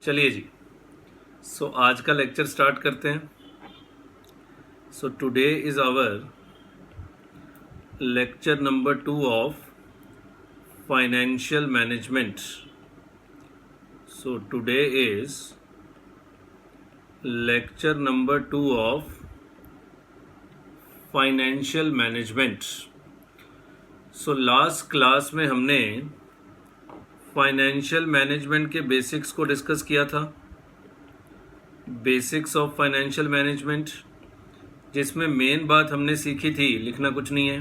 चलिए जी। आज का लेक्चर स्टार्ट करते हैं। Today is our lecture number 2 of financial management. Today is lecture number 2 of financial management. Last class में हमने फाइनेंशियल मैनेजमेंट के बेसिक्स को डिस्कस किया था, बेसिक्स ऑफ फाइनेंशियल मैनेजमेंट, जिसमें मेन बात हमने सीखी थी, लिखना कुछ नहीं है,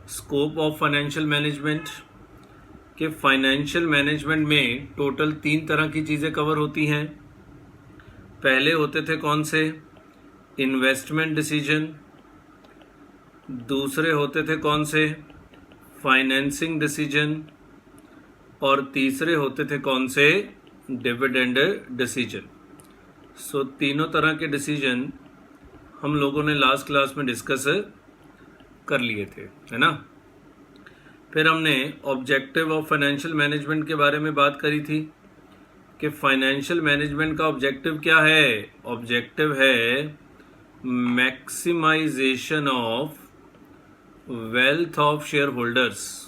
स्कोप ऑफ फाइनेंशियल मैनेजमेंट। कि फाइनेंशियल मैनेजमेंट में टोटल 3 तरह की चीज़ें कवर होती हैं। पहले होते थे कौन से? Investment decision. दूसरे होते थे कौन से? Financing decision. और तीसरे होते थे कौन से? Dividend decision. तीनों तरह के डिसीजन हम लोगों ने लास्ट क्लास में डिस्कस कर लिए थे, है ना। फिर हमने ऑब्जेक्टिव ऑफ फाइनेंशियल मैनेजमेंट के बारे में बात करी थी कि फाइनेंशियल मैनेजमेंट का ऑब्जेक्टिव क्या है। ऑब्जेक्टिव है maximization of wealth of shareholders.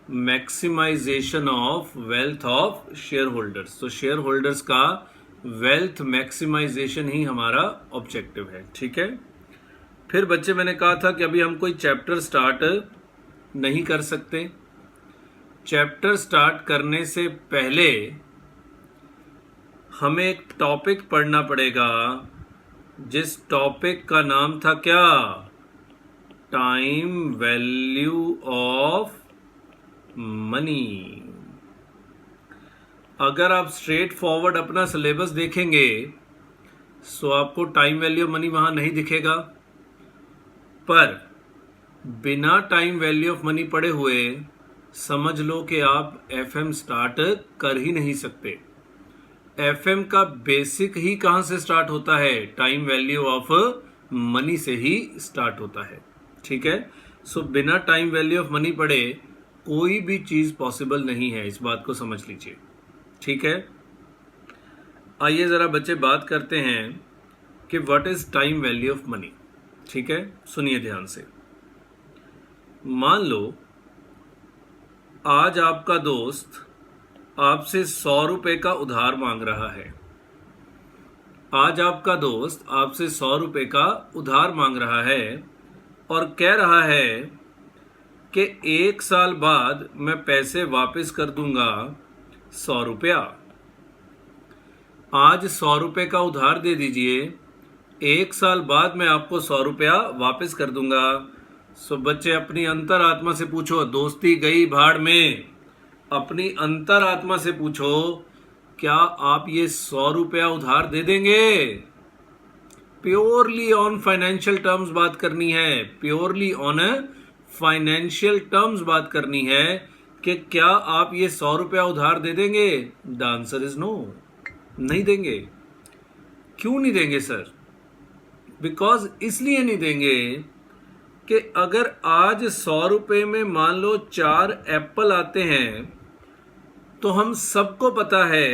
Maximization of wealth of shareholders. तो शेयर होल्डर्स का वेल्थ मैक्सिमाइजेशन ही हमारा ऑब्जेक्टिव है, ठीक है। फिर बच्चे, मैंने कहा था कि अभी हम कोई चैप्टर स्टार्ट नहीं कर सकते। चैप्टर स्टार्ट करने से पहले हमें एक टॉपिक पढ़ना पड़ेगा, जिस टॉपिक का नाम था क्या? Time value of money. अगर आप स्ट्रेट फॉरवर्ड अपना सिलेबस देखेंगे तो आपको टाइम वैल्यू ऑफ मनी वहां नहीं दिखेगा, पर बिना टाइम वैल्यू ऑफ मनी पढ़े हुए समझ लो कि आप एफएम स्टार्ट कर ही नहीं सकते। एफएम का बेसिक ही कहां से स्टार्ट होता है? टाइम वैल्यू ऑफ मनी से ही स्टार्ट होता है, ठीक है। बिना टाइम वैल्यू ऑफ मनी पढ़े कोई भी चीज पॉसिबल नहीं है, इस बात को समझ लीजिए, ठीक है। आइए जरा बच्चे बात करते हैं कि what is time value of money, ठीक है। सुनिए ध्यान से। मान लो आज आपका दोस्त आपसे 100 रुपए का उधार मांग रहा है। आज आपका दोस्त आपसे 100 रुपए का उधार मांग रहा है और कह रहा है कि 1 साल बाद मैं पैसे वापस कर दूंगा 100 रुपया। आज 100 रुपए का उधार दे दीजिए, 1 साल बाद मैं आपको 100 रुपया वापस कर दूंगा। बच्चे, अपनी अंतरात्मा से पूछो, दोस्ती गई भाड़ में, अपनी अंतरात्मा से पूछो, क्या आप ये 100 रुपया उधार दे देंगे? प्योरली ऑन फाइनेंशियल टर्म्स बात करनी है, प्योरली ऑन फाइनेंशियल टर्म्स बात करनी है कि क्या आप ये 100 रुपया उधार दे देंगे? द आंसर इज नो, नहीं देंगे। क्यों नहीं देंगे सर? बिकॉज इसलिए नहीं देंगे कि अगर आज 100 रुपए में मान लो 4 एप्पल आते हैं, तो हम सबको पता है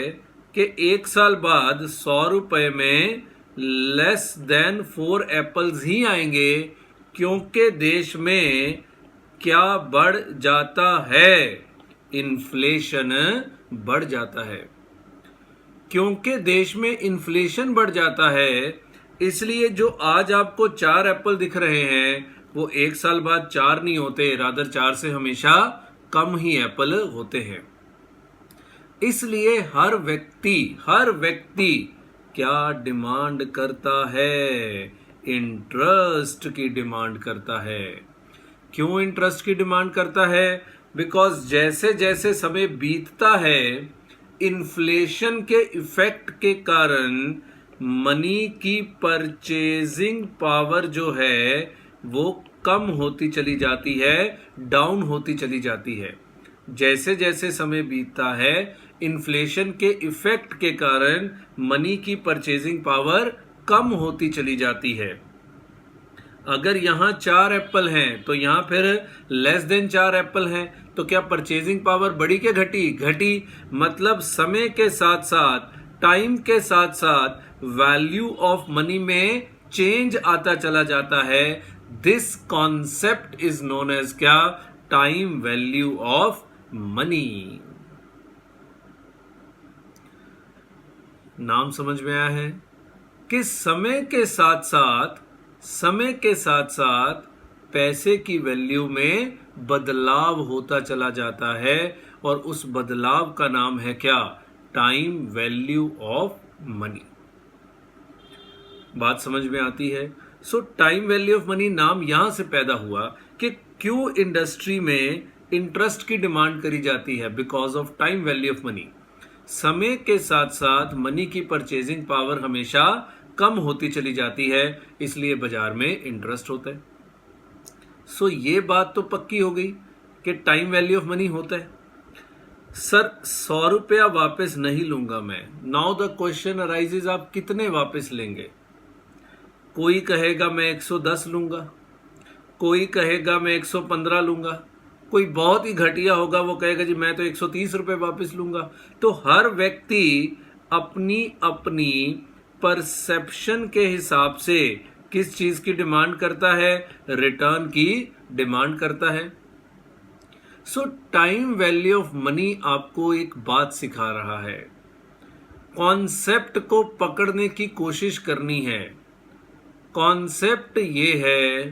कि 1 साल बाद 100 रुपए में लेस देन 4 एप्पल्स ही आएंगे, क्योंकि देश में क्या बढ़ जाता है? इन्फ्लेशन बढ़ जाता है। क्योंकि देश में इन्फ्लेशन बढ़ जाता है, इसलिए जो आज आपको 4 एप्पल दिख रहे हैं वो 1 साल बाद 4 नहीं होते, रादर 4 से हमेशा कम ही एप्पल होते हैं। इसलिए हर व्यक्ति क्या डिमांड करता है? इंटरेस्ट की डिमांड करता है। क्यों इंटरेस्ट की डिमांड करता है? बिकॉज जैसे जैसे समय बीतता है, इन्फ्लेशन के इफेक्ट के कारण मनी की परचेजिंग पावर जो है वो कम होती चली जाती है, डाउन होती चली जाती है। जैसे जैसे समय बीतता है, इन्फ्लेशन के इफेक्ट के कारण मनी की परचेजिंग पावर कम होती चली जाती है। अगर यहां 4 एप्पल हैं तो यहां फिर लेस देन 4 एप्पल हैं, तो क्या परचेजिंग पावर बढ़ी के घटी? घटी। मतलब समय के साथ साथ टाइम के साथ साथ वैल्यू ऑफ मनी में चेंज आता चला जाता है। This concept is known as क्या? Time value of money. नाम समझ में आया है कि समय के साथ साथ पैसे की वैल्यू में बदलाव होता चला जाता है और उस बदलाव का नाम है क्या? Time value of money. बात समझ में आती है? सो टाइम वैल्यू ऑफ मनी नाम यहां से पैदा हुआ कि क्यों इंडस्ट्री में इंटरेस्ट की डिमांड करी जाती है? Because of time value of money. समय के साथ साथ मनी की परचेजिंग पावर हमेशा कम होती चली जाती है, इसलिए बाजार में इंटरेस्ट होता है। सो ये बात तो पक्की हो गई कि टाइम वैल्यू ऑफ मनी होता है। सर 100 रुपया वापस नहीं लूंगा मैं। नाउ द क्वेश्चन अराइजेज, आप कितने वापस लेंगे? कोई कहेगा मैं 110 लूंगा, कोई कहेगा मैं 115 लूंगा, कोई बहुत ही घटिया होगा वो कहेगा जी मैं तो 130 रुपए वापस लूंगा। तो हर व्यक्ति अपनी अपनी परसेप्शन के हिसाब से किस चीज की डिमांड करता है? रिटर्न की डिमांड करता है। सो टाइम वैल्यू ऑफ मनी आपको एक बात सिखा रहा है, कॉन्सेप्ट को पकड़ने की कोशिश करनी है। कॉन्सेप्ट ये है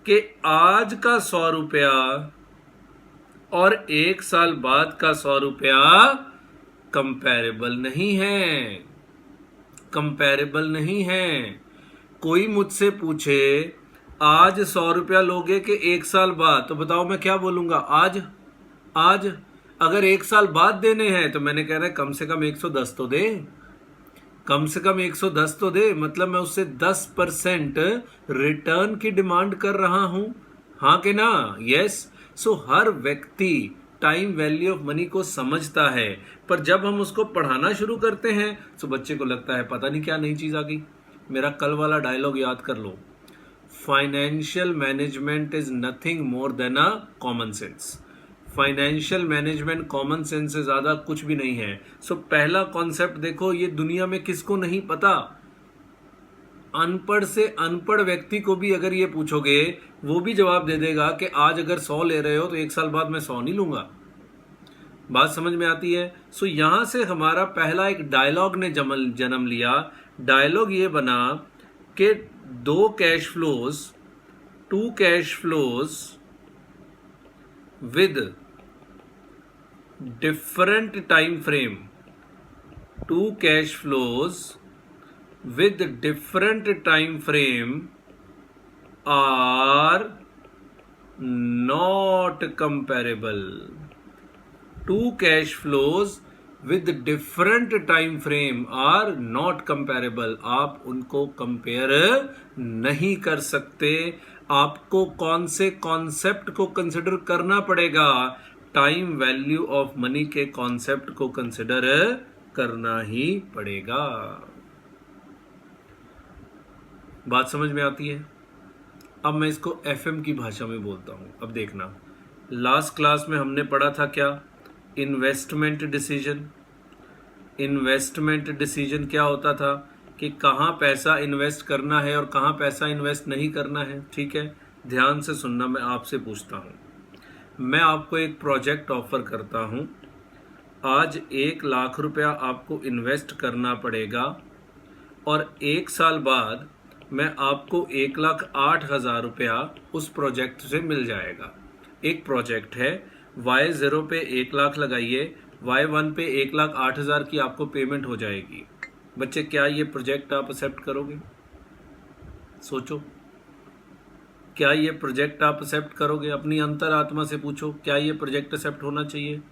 कि आज का 100 रुपया और 1 साल बाद का 100 रुपया कंपैरेबल नहीं है, कंपैरेबल नहीं है। कोई मुझसे पूछे आज 100 रुपया लोगे कि 1 साल बाद, तो बताओ मैं क्या बोलूंगा? आज। अगर 1 साल बाद देने हैं तो मैंने कहना है कम से कम 110 तो दे, कम से कम 110 तो दे। मतलब मैं उससे 10% रिटर्न की डिमांड कर रहा हूं, हाँ कि ना? यस। सो हर व्यक्ति टाइम वैल्यू ऑफ मनी को समझता है, पर जब हम उसको पढ़ाना शुरू करते हैं तो बच्चे को लगता है पता नहीं क्या नई चीज आ गई। मेरा कल वाला डायलॉग याद कर लो, financial management is nothing more than a common sense. Financial management common sense से ज्यादा कुछ भी नहीं है। सो पहला कॉन्सेप्ट देखो, ये दुनिया में किसको नहीं पता? अनपढ़ से अनपढ़ व्यक्ति को भी अगर ये पूछोगे वो भी जवाब दे देगा कि आज अगर 100 ले रहे हो तो 1 साल बाद मैं 100 नहीं लूंगा। बात समझ में आती है? सो यहां से हमारा पहला एक डायलॉग ने जन्म लिया। डायलॉग ये बना कि 2 cash flows with different time frame, 2 cash flows with different time frame are not comparable. 2 cash flows with different time frame are not comparable. आप उनको कंपेयर नहीं कर सकते। आपको कौन से कॉन्सेप्ट को कंसिडर करना पड़ेगा? टाइम वैल्यू ऑफ मनी के कॉन्सेप्ट को कंसिडर करना ही पड़ेगा। बात समझ में आती है? अब मैं इसको एफएम की भाषा में बोलता हूं। अब देखना, लास्ट क्लास में हमने पढ़ा था क्या? Investment decision. इन्वेस्टमेंट डिसीजन क्या होता था कि कहाँ पैसा इन्वेस्ट करना है और कहाँ पैसा इन्वेस्ट नहीं करना है। ठीक है, ध्यान से सुनना, मैं आपसे पूछता हूं। मैं आपको एक प्रोजेक्ट ऑफर करता हूं। आज 1 लाख रुपया आपको इन्वेस्ट करना पड़ेगा और 1 साल बाद मैं आपको 1,08,000 रुपया उस प्रोजेक्ट से मिल जाएगा। एक प्रोजेक्ट है, Y0 पे 1 लाख लगाइए, Y1 पे 1,08,000 की आपको पेमेंट हो जाएगी। बच्चे, क्या ये प्रोजेक्ट आप एक्सेप्ट करोगे? सोचो, क्या ये प्रोजेक्ट आप एक्सेप्ट करोगे? अपनी अंतरात्मा से पूछो, क्या ये प्रोजेक्ट एक्सेप्ट होना चाहिए?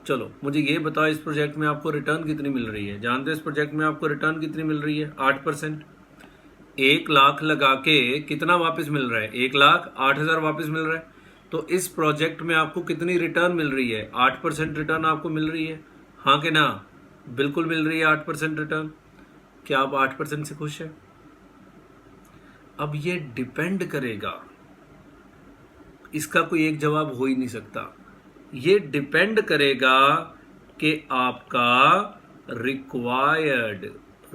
चलो मुझे ये बताओ, इस प्रोजेक्ट में आपको रिटर्न कितनी मिल रही है? जानते हैं इस प्रोजेक्ट में आपको रिटर्न कितनी मिल रही है? 8%। 1 लाख लगा के कितना वापस मिल रहा है? 1,08,000 वापस मिल रहा है। तो इस प्रोजेक्ट में आपको कितनी रिटर्न मिल रही है? 8% रिटर्न आपको मिल रही है, हाँ कि ना? बिल्कुल मिल रही है 8% रिटर्न। क्या आप 8% से खुश हैं? अब ये डिपेंड करेगा, इसका कोई एक जवाब हो ही नहीं सकता। ये डिपेंड करेगा कि आपका रिक्वायर्ड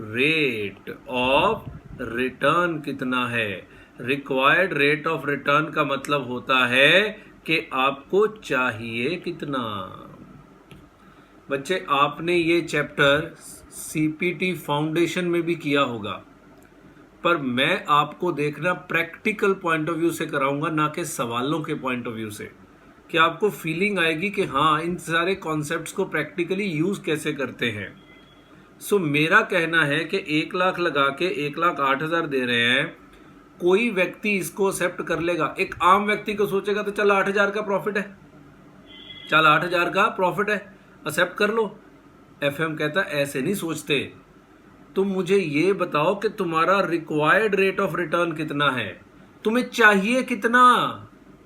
रेट ऑफ रिटर्न कितना है। रिक्वायर्ड रेट ऑफ रिटर्न का मतलब होता है कि आपको चाहिए कितना। बच्चे आपने ये चैप्टर सीपीटी फाउंडेशन में भी किया होगा, पर मैं आपको देखना प्रैक्टिकल पॉइंट ऑफ व्यू से कराऊंगा, ना कि सवालों के पॉइंट ऑफ व्यू से, कि आपको फीलिंग आएगी कि हाँ इन सारे कॉन्सेप्ट्स को प्रैक्टिकली यूज कैसे करते हैं। सो मेरा कहना है कि 1 लाख लगा के 1,08,000 दे रहे हैं, कोई व्यक्ति इसको एक्सेप्ट कर लेगा। एक आम व्यक्ति को सोचेगा तो चल 8,000 का प्रॉफिट है, चल 8,000 का प्रॉफिट है, एक्सेप्ट कर लो। एफएम कहता ऐसे नहीं सोचते, तुम मुझे ये बताओ कि तुम्हारा रिक्वायर्ड रेट ऑफ रिटर्न कितना है, तुम्हें चाहिए कितना।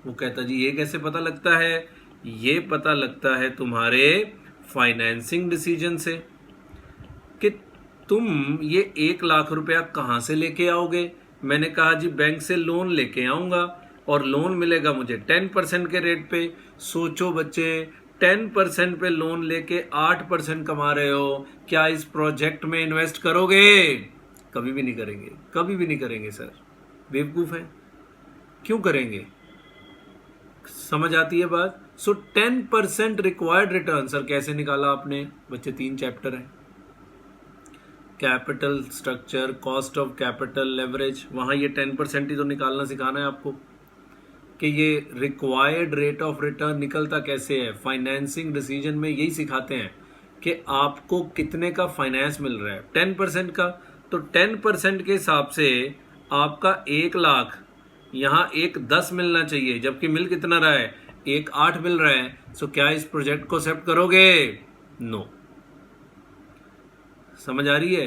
वो कहता जी ये कैसे पता लगता है, ये पता लगता है तुम्हारे फाइनेंसिंग डिसीजन से, कि तुम ये 1 लाख रुपया कहाँ से लेके आओगे। मैंने कहा जी बैंक से लोन लेके आऊंगा और लोन मिलेगा मुझे 10% के रेट पे। सोचो बच्चे, 10% पे लोन लेके 8% कमा रहे हो, क्या इस प्रोजेक्ट में इन्वेस्ट करोगे? कभी भी नहीं करेंगे, कभी भी नहीं करेंगे सर, बेवकूफ है। क्यों करेंगे? समझ आती है बात। सो 10% रिक्वायर्ड रिटर्न सर कैसे निकाला आपने? बच्चे 3 चैप्टर है, capital structure, cost of capital, leverage, वहां ये 10% ही तो निकालना सिखाना है आपको, कि ये रिक्वायर्ड रेट ऑफ रिटर्न निकलता कैसे है। फाइनेंसिंग डिसीजन में यही सिखाते हैं कि आपको कितने का फाइनेंस मिल रहा है, 10% का, तो 10% के हिसाब से आपका 1 लाख यहाँ 1,10 मिलना चाहिए, जबकि मिल कितना रहा है, 1,08 मिल रहा है। सो क्या इस प्रोजेक्ट को एक्सेप्ट करोगे? नो। समझ आ रही है?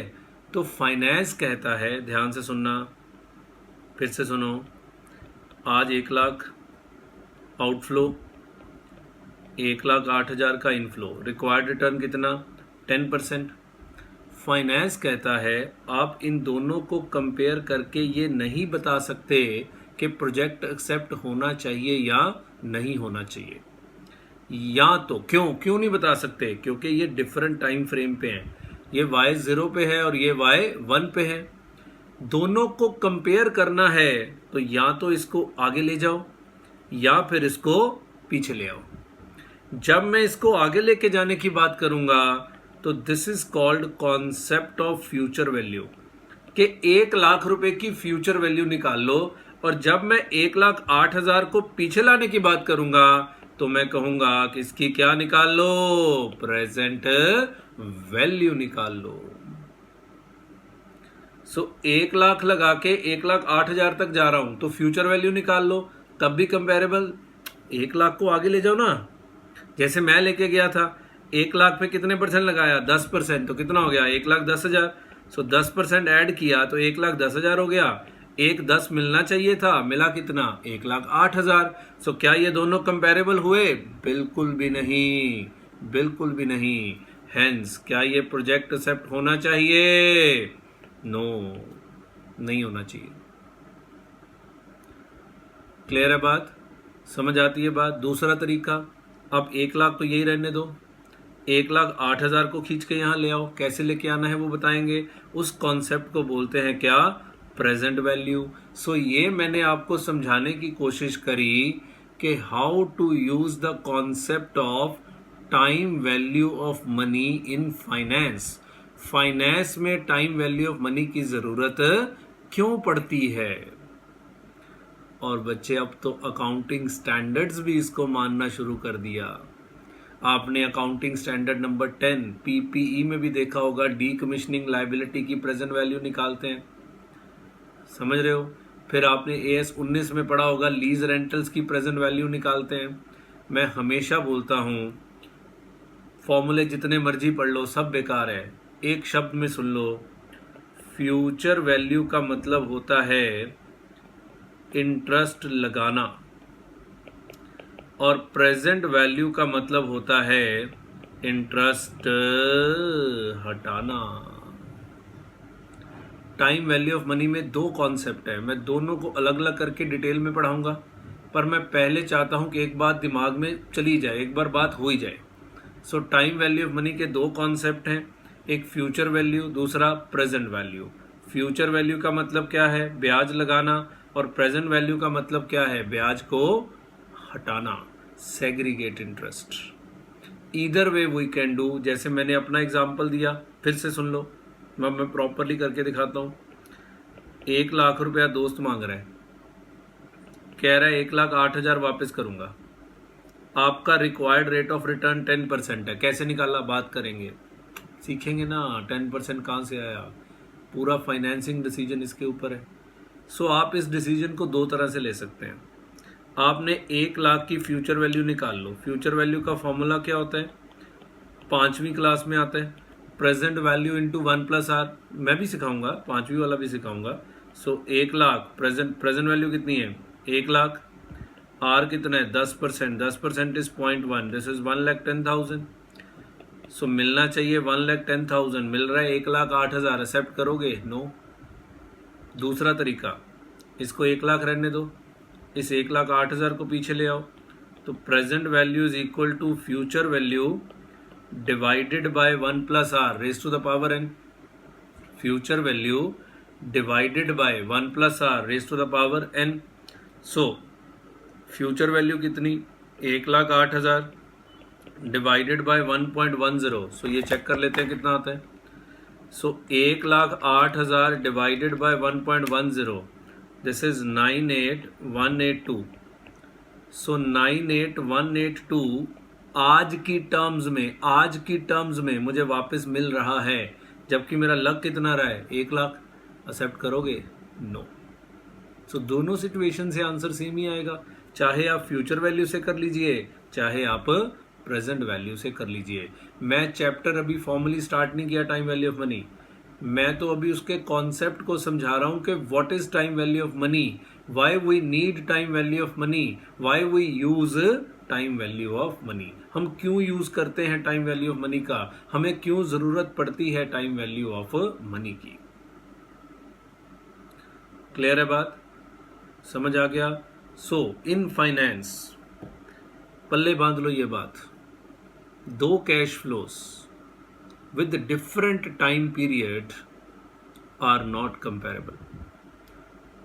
तो फाइनेंस कहता है, ध्यान से सुनना, फिर से सुनो, आज 1 लाख आउटफ्लो, 1,08,000 का इनफ्लो, रिक्वायर्ड रिटर्न कितना, 10%। फाइनेंस कहता है आप इन दोनों को कंपेयर करके ये नहीं बता सकते कि प्रोजेक्ट एक्सेप्ट होना चाहिए या नहीं होना चाहिए। या तो क्यों नहीं बता सकते? क्योंकि ये डिफरेंट टाइम फ्रेम पे हैं, ये y 0 पे है और ये y 1 पे है। दोनों को कंपेयर करना है तो या तो इसको आगे ले जाओ या फिर इसको पीछे ले आओ। जब मैं इसको आगे लेके जाने की बात करूंगा तो this is called concept of future value, कि 1 लाख रुपए की फ्यूचर वैल्यू निकाल लो। और जब मैं 1,08,000 को पीछे लाने की बात करूंगा तो मैं कहूंगा कि इसकी क्या निकाल लो, प्रेजेंट वैल्यू निकाल लो। सो 1 लाख लगा के 1,08,000 तक जा रहा हूं तो फ्यूचर वैल्यू निकाल लो, तब भी कंपेरेबल। 1 लाख को आगे ले जाओ ना, जैसे मैं लेके गया था, 1 लाख पे कितने परसेंट लगाया, 10%, तो कितना हो गया, 1,10,000। सो 10% ऐड किया तो 1,10,000 हो गया। 1,10 मिलना चाहिए था, मिला कितना, 1,08,000। सो क्या ये दोनों कंपेरेबल हुए? बिल्कुल भी नहीं, बिल्कुल भी नहीं। हेंस क्या ये प्रोजेक्ट एक्सेप्ट होना चाहिए? नो, नहीं होना चाहिए। क्लियर है बात? समझ आती है बात? दूसरा तरीका, अब 1 लाख तो यही रहने दो, 1,08,000 को खींच के यहां ले आओ। कैसे लेके आना है वो बताएंगे। उस कॉन्सेप्ट को बोलते हैं क्या, प्रेजेंट वैल्यू। सो ये मैंने आपको समझाने की कोशिश करी कि how to use the concept of time value of money in finance. Finance में टाइम वैल्यू ऑफ मनी की जरूरत क्यों पड़ती है। और बच्चे अब तो अकाउंटिंग स्टैंडर्ड्स भी इसको मानना शुरू कर दिया। आपने अकाउंटिंग स्टैंडर्ड नंबर 10 पीपीई में भी देखा होगा, डीकमीशनिंग लायबिलिटी की प्रेजेंट वैल्यू निकालते हैं, समझ रहे हो। फिर आपने AS 19 में पढ़ा होगा, लीज रेंटल्स की प्रेजेंट वैल्यू निकालते हैं। मैं हमेशा बोलता हूं, फॉर्मूले जितने मर्जी पढ़ लो सब बेकार है। एक शब्द में सुन लो, फ्यूचर वैल्यू का मतलब होता है इंटरेस्ट लगाना और प्रेजेंट वैल्यू का मतलब होता है इंटरेस्ट हटाना। टाइम वैल्यू ऑफ मनी में 2 कॉन्सेप्ट है, मैं दोनों को अलग अलग करके डिटेल में पढ़ाऊंगा, पर मैं पहले चाहता हूं कि एक बात दिमाग में चली जाए, एक बार बात हो ही जाए। सो टाइम वैल्यू ऑफ मनी के 2 कॉन्सेप्ट हैं। एक फ्यूचर वैल्यू, दूसरा प्रेजेंट वैल्यू। फ्यूचर वैल्यू का मतलब क्या है? ब्याज लगाना। और प्रेजेंट वैल्यू का मतलब क्या है? ब्याज को हटाना, segregate interest. Either way we can do. जैसे मैंने अपना एग्जांपल दिया, फिर से सुन लो, मैं प्रॉपरली करके दिखाता हूँ। 1,00,000 रुपया दोस्त मांग रहा है, कह रहा है 1,08,000 वापस करूंगा। आपका रिक्वायर्ड रेट ऑफ रिटर्न 10% है। कैसे निकाला? बात करेंगे, सीखेंगे ना। 10% कहाँ से आया? पूरा फाइनेंसिंग डिसीजन इसके ऊपर है। सो आप इस डिसीजन को दो तरह से ले सकते हैं। आपने 1,00,000 की फ्यूचर वैल्यू निकाल लो। फ्यूचर वैल्यू का फॉर्मूला क्या होता है? 5वीं क्लास में आता है, प्रेजेंट वैल्यू इंटू 1+r। मैं भी सिखाऊंगा, 5वीं वाला भी सिखाऊंगा। सो 1,00,000 प्रेजेंट वैल्यू कितनी है? 1,00,000। आर कितना है? 10%। 10% इज 0.1, दिस इज 1,10,000। सो मिलना चाहिए 1,10,000, मिल रहा है 1,08,000। एक्सेप्ट करोगे? नो। दूसरा तरीका, इसको 1,00,000 रहने दो, इस 1,08,000 को पीछे ले आओ। तो present value is equal to future value divided by 1+r raise to the power n। Future value divided by 1+r raise to the power n। So future value कितनी? 1,08,000 डिवाइडेड बाय 1.10। सो ये चेक कर लेते हैं कितना आता है। सो 1,08,000 divided by 1.10, this is 98,182। सो 98,182 आज की टर्म्स में मुझे वापस मिल रहा है, जबकि मेरा लग कितना रहा है? 1,00,000। एक्सेप्ट करोगे? नो। सो दोनों सिचुएशन से आंसर सेम ही आएगा, चाहे आप फ्यूचर वैल्यू से कर लीजिए, चाहे आप प्रेजेंट वैल्यू से कर लीजिए। मैं चैप्टर अभी फॉर्मली स्टार्ट नहीं किया टाइम वैल्यू ऑफ मनी, मैं तो अभी उसके कॉन्सेप्ट को समझा रहा हूं कि what is time value of money, why we need time value of money, why we use time value of money. हम क्यों यूज करते हैं टाइम वैल्यू ऑफ मनी का, हमें क्यों जरूरत पड़ती है टाइम वैल्यू ऑफ मनी की। क्लियर है बात? समझ आ गया? सो इन फाइनेंस पल्ले बांध लो ये बात, दो cash flows with different time period are not comparable.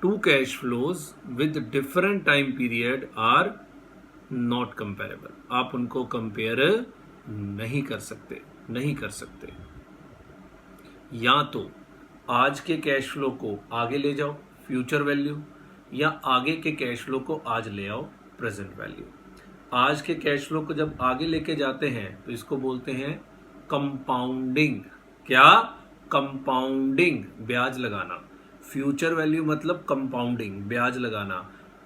Two cash flows with different time period are not comparable. आप उनको कंपेयर नहीं कर सकते। या तो आज के कैश फ्लो को आगे ले जाओ फ्यूचर वैल्यू, या आगे के कैश फ्लो को आज ले आओ प्रेजेंट वैल्यू। आज के कैश फ्लो को जब आगे लेके जाते हैं तो इसको बोलते हैं कंपाउंडिंग। क्या? कंपाउंडिंग, ब्याज लगाना। फ्यूचर वैल्यू मतलब कंपाउंडिंग, ब्याज लगाना।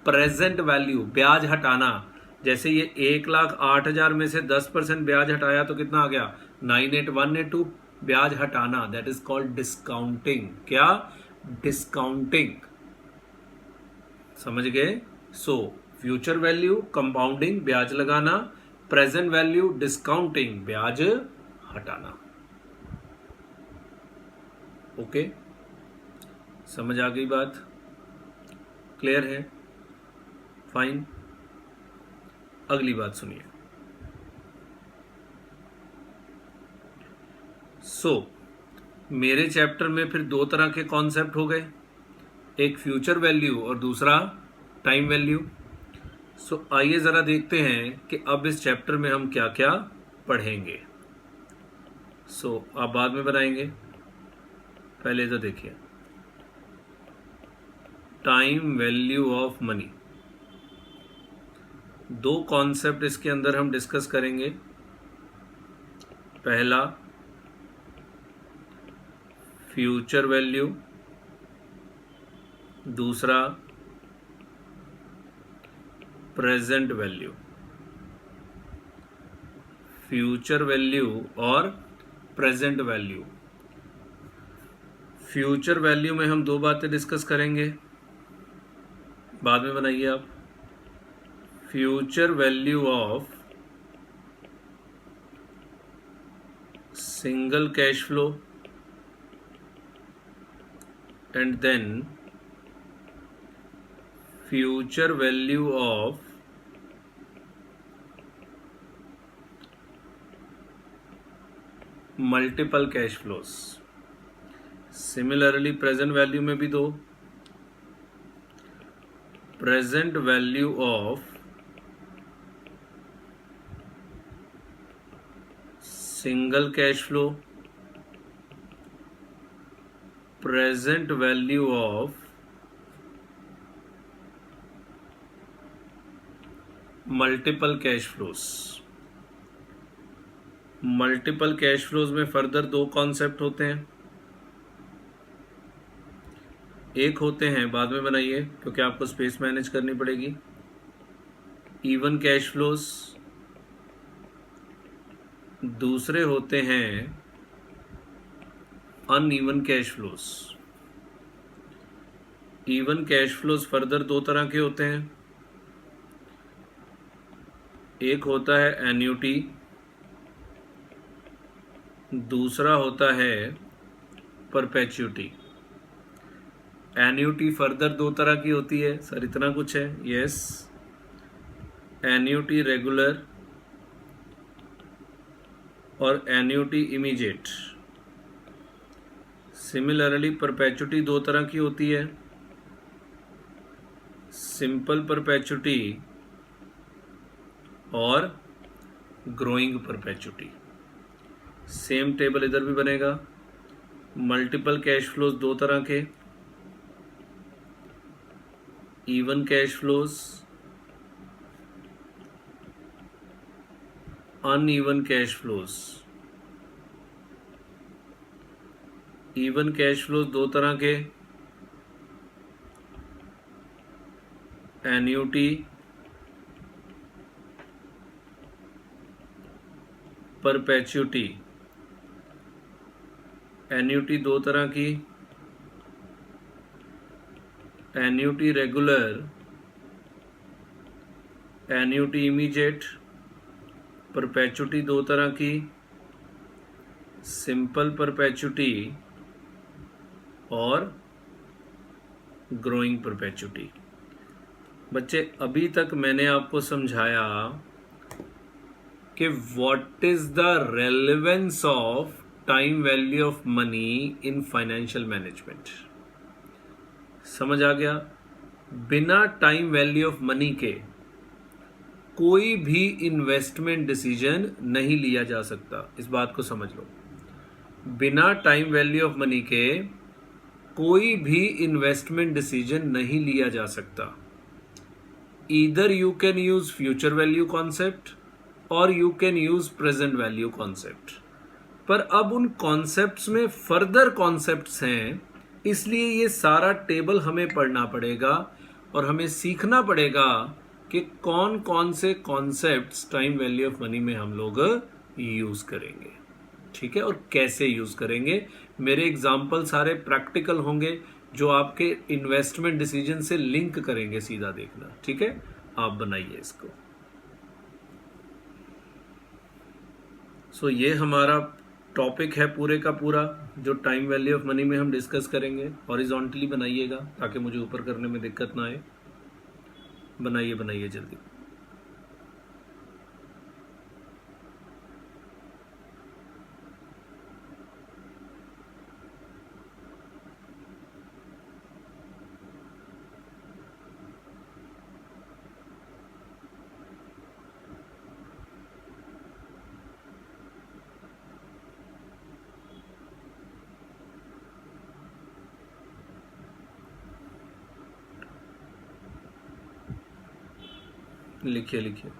प्रेजेंट वैल्यू ब्याज हटाना। जैसे ये 1,08,000 में से 10% ब्याज हटाया तो कितना आ गया? 98,182। ब्याज हटाना, दैट इज कॉल्ड डिस्काउंटिंग। क्या? डिस्काउंटिंग। समझ गए? सो फ्यूचर वैल्यू कंपाउंडिंग, ब्याज लगाना। प्रेजेंट वैल्यू डिस्काउंटिंग, ब्याज हटाना। ओके, समझ आ गई बात? क्लियर है? फाइन। अगली बात सुनिए। सो मेरे चैप्टर में फिर दो तरह के कॉन्सेप्ट हो गए, एक फ्यूचर वैल्यू और दूसरा टाइम वैल्यू। सो आइए जरा देखते हैं कि अब इस चैप्टर में हम क्या क्या पढ़ेंगे। सो आप बाद में बनाएंगे, पहले तो देखिए टाइम वैल्यू ऑफ मनी। दो कॉन्सेप्ट इसके अंदर हम डिस्कस करेंगे। पहला फ्यूचर वैल्यू, दूसरा प्रेजेंट वैल्यू। फ्यूचर वैल्यू और प्रेजेंट वैल्यू। फ्यूचर वैल्यू में हम दो बातें डिस्कस करेंगे, बाद में बनाइए आप। Future value of single cash flow and then future value of multiple cash flows. Similarly present value में भी दो, present value of single cash flow, present value of multiple cash flows. Multiple cash flows में further दो concept होते हैं। एक होते हैं, बाद में बनाइए क्योंकि आपको स्पेस मैनेज करनी पड़ेगी, इवन कैश फ्लोज। दूसरे होते हैं uneven cash flows. Even cash flows further दो तरह के होते हैं। एक होता है एन्युटी, दूसरा होता है परपेचुटी। एन्युटी फर्दर दो तरह की होती है। सर इतना कुछ है? यस, एन्युटी रेगुलर और एन्युटी इमीडिएट। सिमिलरली परपेचुटी दो तरह की होती है, सिंपल परपेचुटी और ग्रोइंग परपेचुटी। सेम टेबल इधर भी बनेगा। मल्टीपल कैश फ्लोज दो तरह के, even cash flows, uneven cash flows. Even cash flows दो तरह के, एन्युटी, परपेचुटी। एन्युटी दो तरह की, annuity regular, annuity immediate. Perpetuity दो तरह की, सिंपल परपेचुटी और ग्रोइंग परपेचुटी। बच्चे अभी तक मैंने आपको समझाया कि what is the relevance of time value of money in financial management. समझ आ गया? बिना टाइम वैल्यू ऑफ मनी के कोई भी इन्वेस्टमेंट डिसीजन नहीं लिया जा सकता। इस बात को समझ लो। बिना टाइम वैल्यू ऑफ मनी के कोई भी इन्वेस्टमेंट डिसीजन नहीं लिया जा सकता। Either you can use future value concept और you can use present value concept. पर अब उन कॉन्सेप्ट्स में फर्दर कॉन्सेप्ट्स हैं, इसलिए ये सारा टेबल हमें पढ़ना पड़ेगा और हमें सीखना पड़ेगा कि कौन कौन से concepts time value of money में हम लोग यूज करेंगे। ठीक है? और कैसे यूज करेंगे। मेरे एग्जाम्पल सारे प्रैक्टिकल होंगे जो आपके इन्वेस्टमेंट डिसीजन से लिंक करेंगे, सीधा देखना। ठीक है? आप बनाइए इसको। सो ये हमारा टॉपिक है पूरे का पूरा, जो टाइम वैल्यू ऑफ मनी में हम डिस्कस करेंगे। हॉरिजॉन्टली बनाइएगा ताकि मुझे ऊपर करने में दिक्कत ना आए। बनाइए बनाइए जल्दी। लिखिए लिखिए।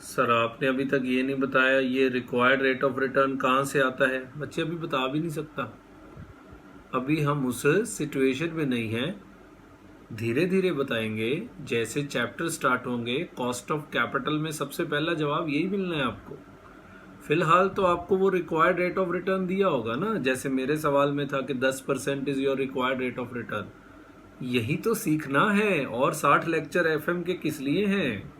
सर आपने अभी तक ये नहीं बताया ये रिक्वायर्ड रेट ऑफ रिटर्न कहाँ से आता है। बच्चे अभी बता भी नहीं सकता, अभी हम उस सिचुएशन में नहीं हैं। धीरे धीरे बताएंगे। जैसे चैप्टर स्टार्ट होंगे, कॉस्ट ऑफ कैपिटल में सबसे पहला जवाब यही मिलना है आपको। फिलहाल तो आपको वो रिक्वायर्ड रेट ऑफ रिटर्न दिया होगा ना, जैसे मेरे सवाल में था कि 10% is your required rate of return. यही तो सीखना है। और 60 लेक्चर एफएम के किस लिए हैं?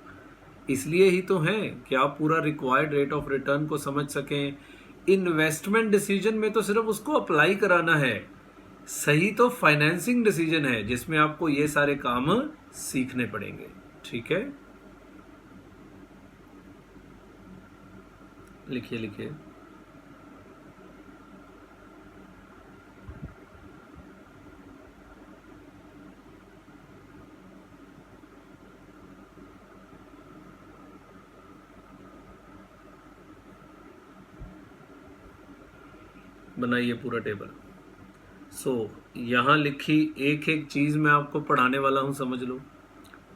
इसलिए ही तो हैं कि आप पूरा रिक्वायर्ड रेट ऑफ रिटर्न को समझ सकें। इन्वेस्टमेंट डिसीजन में तो सिर्फ उसको अप्लाई कराना है। सही तो फाइनेंसिंग डिसीजन है जिसमें आपको ये सारे काम सीखने पड़ेंगे। ठीक है, लिखिए लिखिए। बनाइए पूरा टेबल। सो यहाँ लिखी एक एक चीज़ मैं आपको पढ़ाने वाला हूँ, समझ लो।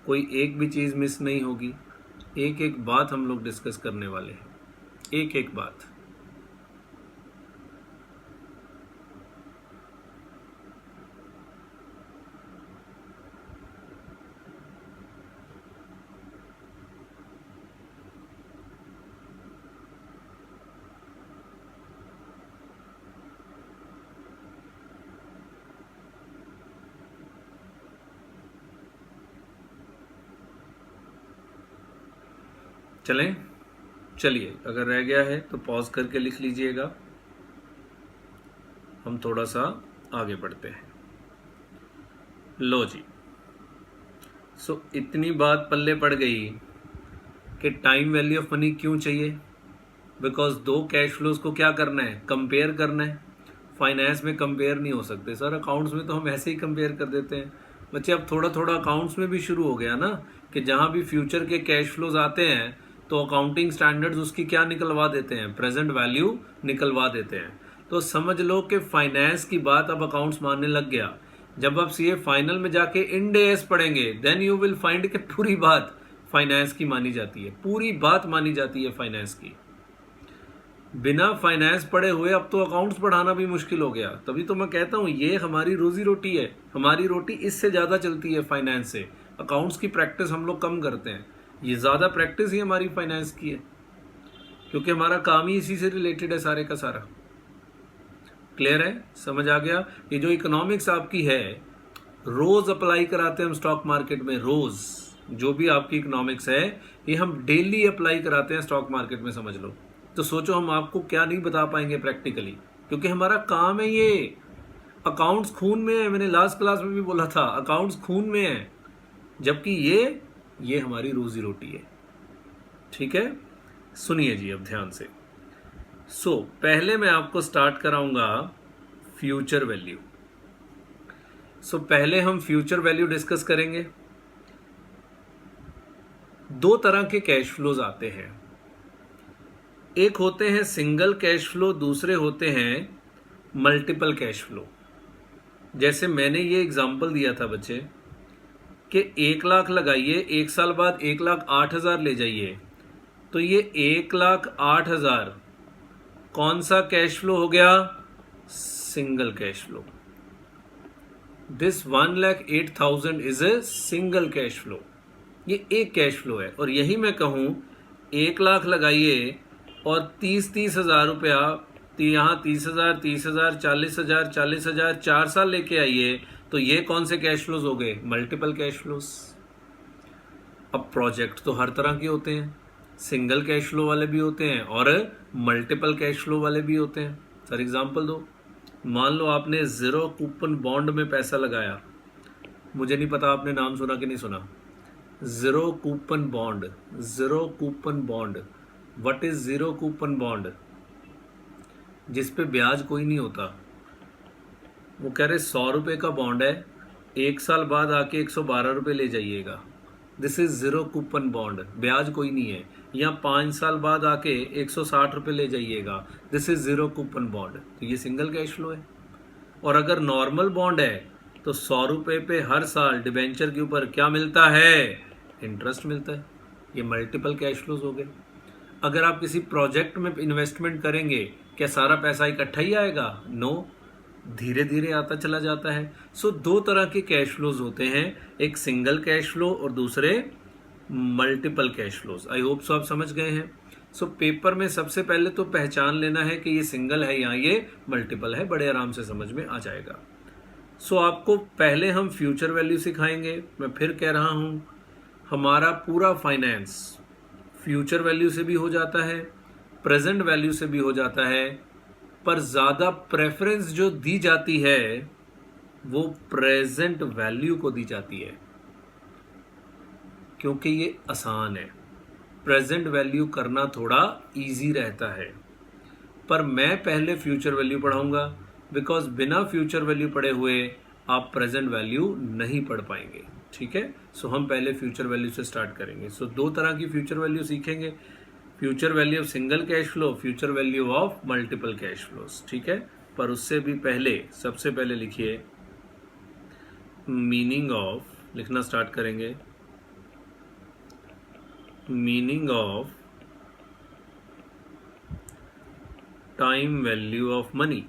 कोई एक भी चीज़ मिस नहीं होगी। एक एक बात हम लोग डिस्कस करने वाले हैं, एक एक बात। चलें, चलिए, अगर रह गया है तो पॉज करके लिख लीजिएगा। हम थोड़ा सा आगे बढ़ते हैं। लो जी, सो इतनी बात पल्ले पड़ गई कि टाइम वैल्यू ऑफ मनी क्यों चाहिए। बिकॉज दो कैश फ्लोज को क्या करना है, कंपेयर करना है। फाइनेंस में कंपेयर नहीं हो सकते सर, अकाउंट्स में तो हम ऐसे ही कंपेयर कर देते हैं। बच्चे अब थोड़ा थोड़ा अकाउंट्स में भी शुरू हो गया ना, कि जहाँ भी फ्यूचर के कैश फ्लोज आते हैं तो अकाउंटिंग स्टैंडर्ड्स उसकी क्या निकलवा देते हैं, प्रेजेंट वैल्यू निकलवा देते हैं। तो समझ लो कि फाइनेंस की बात अब अकाउंट्स मानने लग गया। जब आप सीए फाइनल में जाके इंड एएस पढ़ेंगे, देन यू विल फाइंड कि पूरी बात फाइनेंस की मानी जाती है, पूरी बात मानी जाती है फाइनेंस की। बिना फाइनेंस पढ़े हुए अब तो अकाउंट्स पढ़ाना भी मुश्किल हो गया। तभी तो मैं कहता हूँ ये हमारी रोजी रोटी है, हमारी रोटी इससे ज़्यादा चलती है फाइनेंस से। अकाउंट्स की प्रैक्टिस हम लोग कम करते हैं, ये ज़्यादा प्रैक्टिस ही हमारी फाइनेंस की है, क्योंकि हमारा काम ही इसी से रिलेटेड है सारे का सारा। क्लियर है, समझ आ गया। ये जो इकोनॉमिक्स आपकी है, रोज अप्लाई कराते हैं हम स्टॉक मार्केट में। रोज जो भी आपकी इकोनॉमिक्स है ये हम डेली अप्लाई कराते हैं स्टॉक मार्केट में, समझ लो। तो सोचो हम आपको क्या नहीं बता पाएंगे प्रैक्टिकली, क्योंकि हमारा काम है ये। अकाउंट्स खून में है, मैंने लास्ट क्लास में भी बोला था, अकाउंट्स खून में है, जबकि ये हमारी रोजी रोटी है। ठीक है, सुनिए जी अब ध्यान से। सो पहले मैं आपको स्टार्ट कराऊंगा फ्यूचर वैल्यू। सो पहले हम फ्यूचर वैल्यू डिस्कस करेंगे। दो तरह के कैश फ्लोज आते हैं, एक होते हैं सिंगल कैश फ्लो, दूसरे होते हैं मल्टीपल कैश फ्लो। जैसे मैंने ये एग्जांपल दिया था बच्चे कि 1 लाख लगाइए, 1 साल बाद 1,08,000 ले जाइए, तो ये 1,08,000 कौन सा कैश फ्लो हो गया, single cash flow. This 1,08,000 is a single cash flow, ये एक कैश फ्लो है। और यही मैं कहूं 1 लाख लगाइए और 30,000 रुपया, यहाँ 30,000, 30,000, 40,000, 40,000 4 साल लेके आइए, तो ये कौन से कैश फ्लोज हो गए, मल्टीपल कैश फ्लोज। अब प्रोजेक्ट तो हर तरह के होते हैं, सिंगल कैश फ्लो वाले भी होते हैं और मल्टीपल कैश फ्लो वाले भी होते हैं। सर एग्जांपल दो। मान लो आपने जीरो कूपन बॉन्ड में पैसा लगाया, मुझे नहीं पता आपने नाम सुना कि नहीं सुना, zero coupon bond. Zero coupon bond, what is zero coupon bond, जिस पे ब्याज कोई नहीं होता। वो कह रहे 100 रुपए का बॉन्ड है, 1 साल बाद आके 112 रुपए ले जाइएगा, this is zero coupon bond, ब्याज कोई नहीं है। या 5 साल बाद आके 160 रुपए ले जाइएगा, this is zero coupon bond, तो ये सिंगल कैश फ्लो है। और अगर नॉर्मल बॉन्ड है तो 100 रुपए पे हर साल डिबेंचर के ऊपर क्या मिलता है, इंटरेस्ट मिलता है, ये मल्टीपल कैश फ्लोज हो गए। अगर आप किसी प्रोजेक्ट में इन्वेस्टमेंट करेंगे, क्या सारा पैसा इकट्ठा ही आएगा, नो, धीरे धीरे आता चला जाता है। सो दो तरह के कैश फ्लोज होते हैं, एक सिंगल कैश फ्लो और दूसरे मल्टीपल कैश फ्लोज। आई होप सो आप समझ गए हैं। सो पेपर में सबसे पहले तो पहचान लेना है कि ये सिंगल है या ये मल्टीपल है, बड़े आराम से समझ में आ जाएगा। सो आपको पहले हम फ्यूचर वैल्यू सिखाएंगे। मैं फिर कह रहा हूं, हमारा पूरा फाइनेंस फ्यूचर वैल्यू से भी हो जाता है, प्रेजेंट वैल्यू से भी हो जाता है, पर ज़्यादा प्रेफरेंस जो दी जाती है वो प्रेजेंट वैल्यू को दी जाती है, क्योंकि ये आसान है। प्रेजेंट वैल्यू करना थोड़ा इजी रहता है, पर मैं पहले फ्यूचर वैल्यू पढ़ाऊंगा, बिकॉज बिना फ्यूचर वैल्यू पढ़े हुए आप प्रेजेंट वैल्यू नहीं पढ़ पाएंगे। ठीक है, सो हम पहले फ्यूचर वैल्यू से स्टार्ट करेंगे। सो दो तरह की फ्यूचर वैल्यू सीखेंगे, future value of single cash flow, future value of multiple cash flows. ठीक है, पर उससे भी पहले सबसे पहले लिखिए मीनिंग ऑफ, लिखना स्टार्ट करेंगे, meaning of time value of money,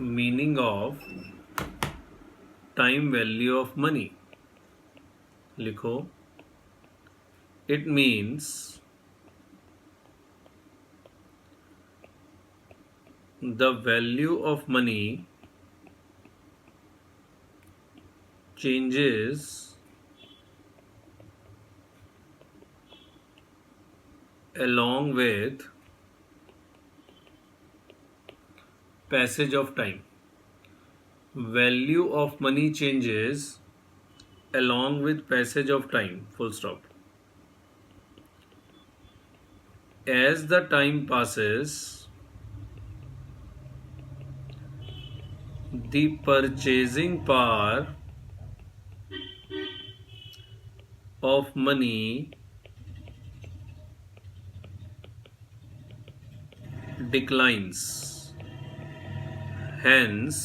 meaning of time value of money. लिखो, it means the value of money changes along with passage of time. Value of money changes along with passage of time, full stop. As the time passes, the purchasing power of money declines. Hence,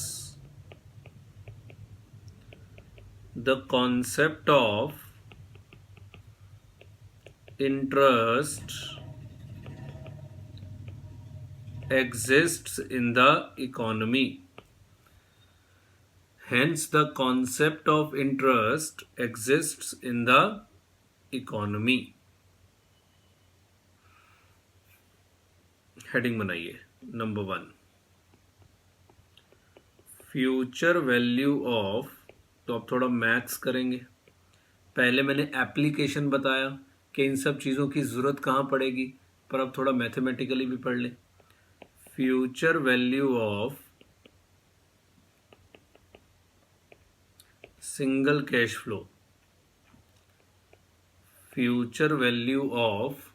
the concept of interest exists in the economy. Hence, the concept of interest exists in the economy. Heading बनाइए, number 1, future value of. तो अब थोड़ा maths करेंगे। पहले मैंने application बताया कि इन सब चीज़ों की ज़रूरत कहाँ पड़ेगी, पर अब थोड़ा मैथमेटिकली भी पढ़ लें। Future value of single cash flow, future value of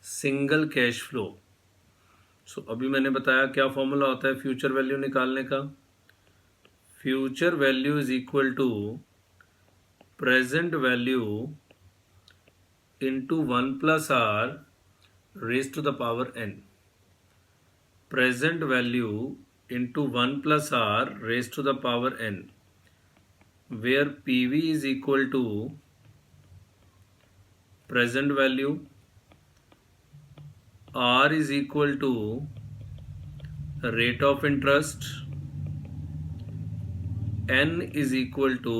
single cash flow. So अभी मैंने बताया क्या फॉर्मूला होता है फ्यूचर वैल्यू निकालने का। Future value is equal to present value into 1 plus r raise to the power n। Present value into 1 plus r raise to the power n, where PV is equal to present value, R is equal to rate of interest, N is equal to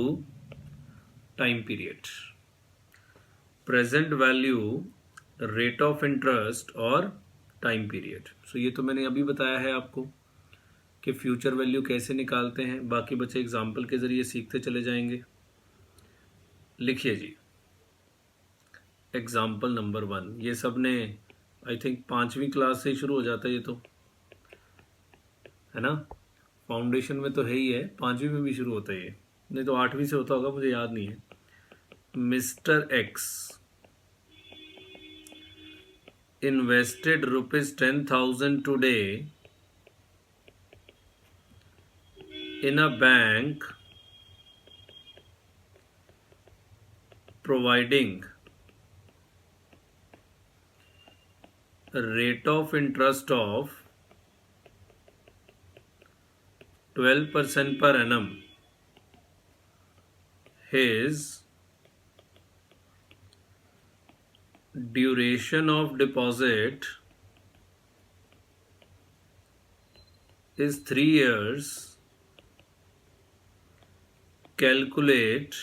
time period. Present value, rate of interest और time period. So ये तो मैंने अभी बताया है आपको कि future value कैसे निकालते हैं। बाकी बच्चे एग्जाम्पल के ज़रिए सीखते चले जाएंगे। लिखिए जी, एग्जाम्पल नंबर 1। ये सब ने आई थिंक 5वीं क्लास से ही शुरू हो जाता है, ये तो है ना, फाउंडेशन में तो है ही है, 5वीं में भी शुरू होता है ये, नहीं तो 8वीं से होता होगा, मुझे याद नहीं है। Mister X invested ₹10,000 today in a bank providing a rate of interest of 12% per annum. His duration of deposit is 3 years. Calculate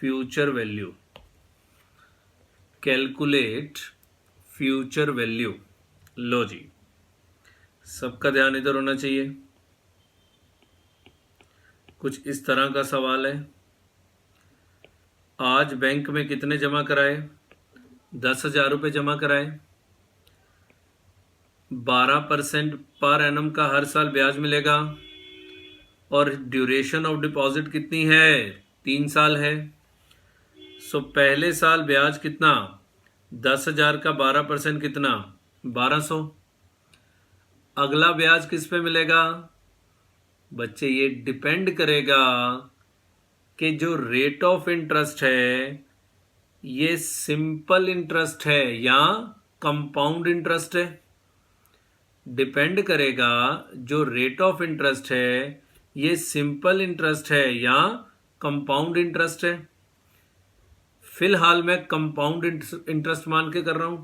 future value. Calculate future value. लो जी, सबका ध्यान इधर होना चाहिए। कुछ इस तरह का सवाल है, आज बैंक में कितने जमा कराए? 10,000 रुपये जमा कराए। 12% पर एनम का हर साल ब्याज मिलेगा और ड्यूरेशन ऑफ डिपॉजिट कितनी है? 3 साल है। सो पहले साल ब्याज कितना? 10,000 का 12% कितना? 1200। अगला ब्याज किस पे मिलेगा? बच्चे ये डिपेंड करेगा कि जो रेट ऑफ इंटरेस्ट है ये सिंपल इंटरेस्ट है या कंपाउंड इंटरेस्ट है। डिपेंड करेगा जो रेट ऑफ इंटरेस्ट है ये सिंपल इंटरेस्ट है या कंपाउंड इंटरेस्ट है। फिलहाल मैं कंपाउंड इंटरेस्ट मान के कर रहा हूं,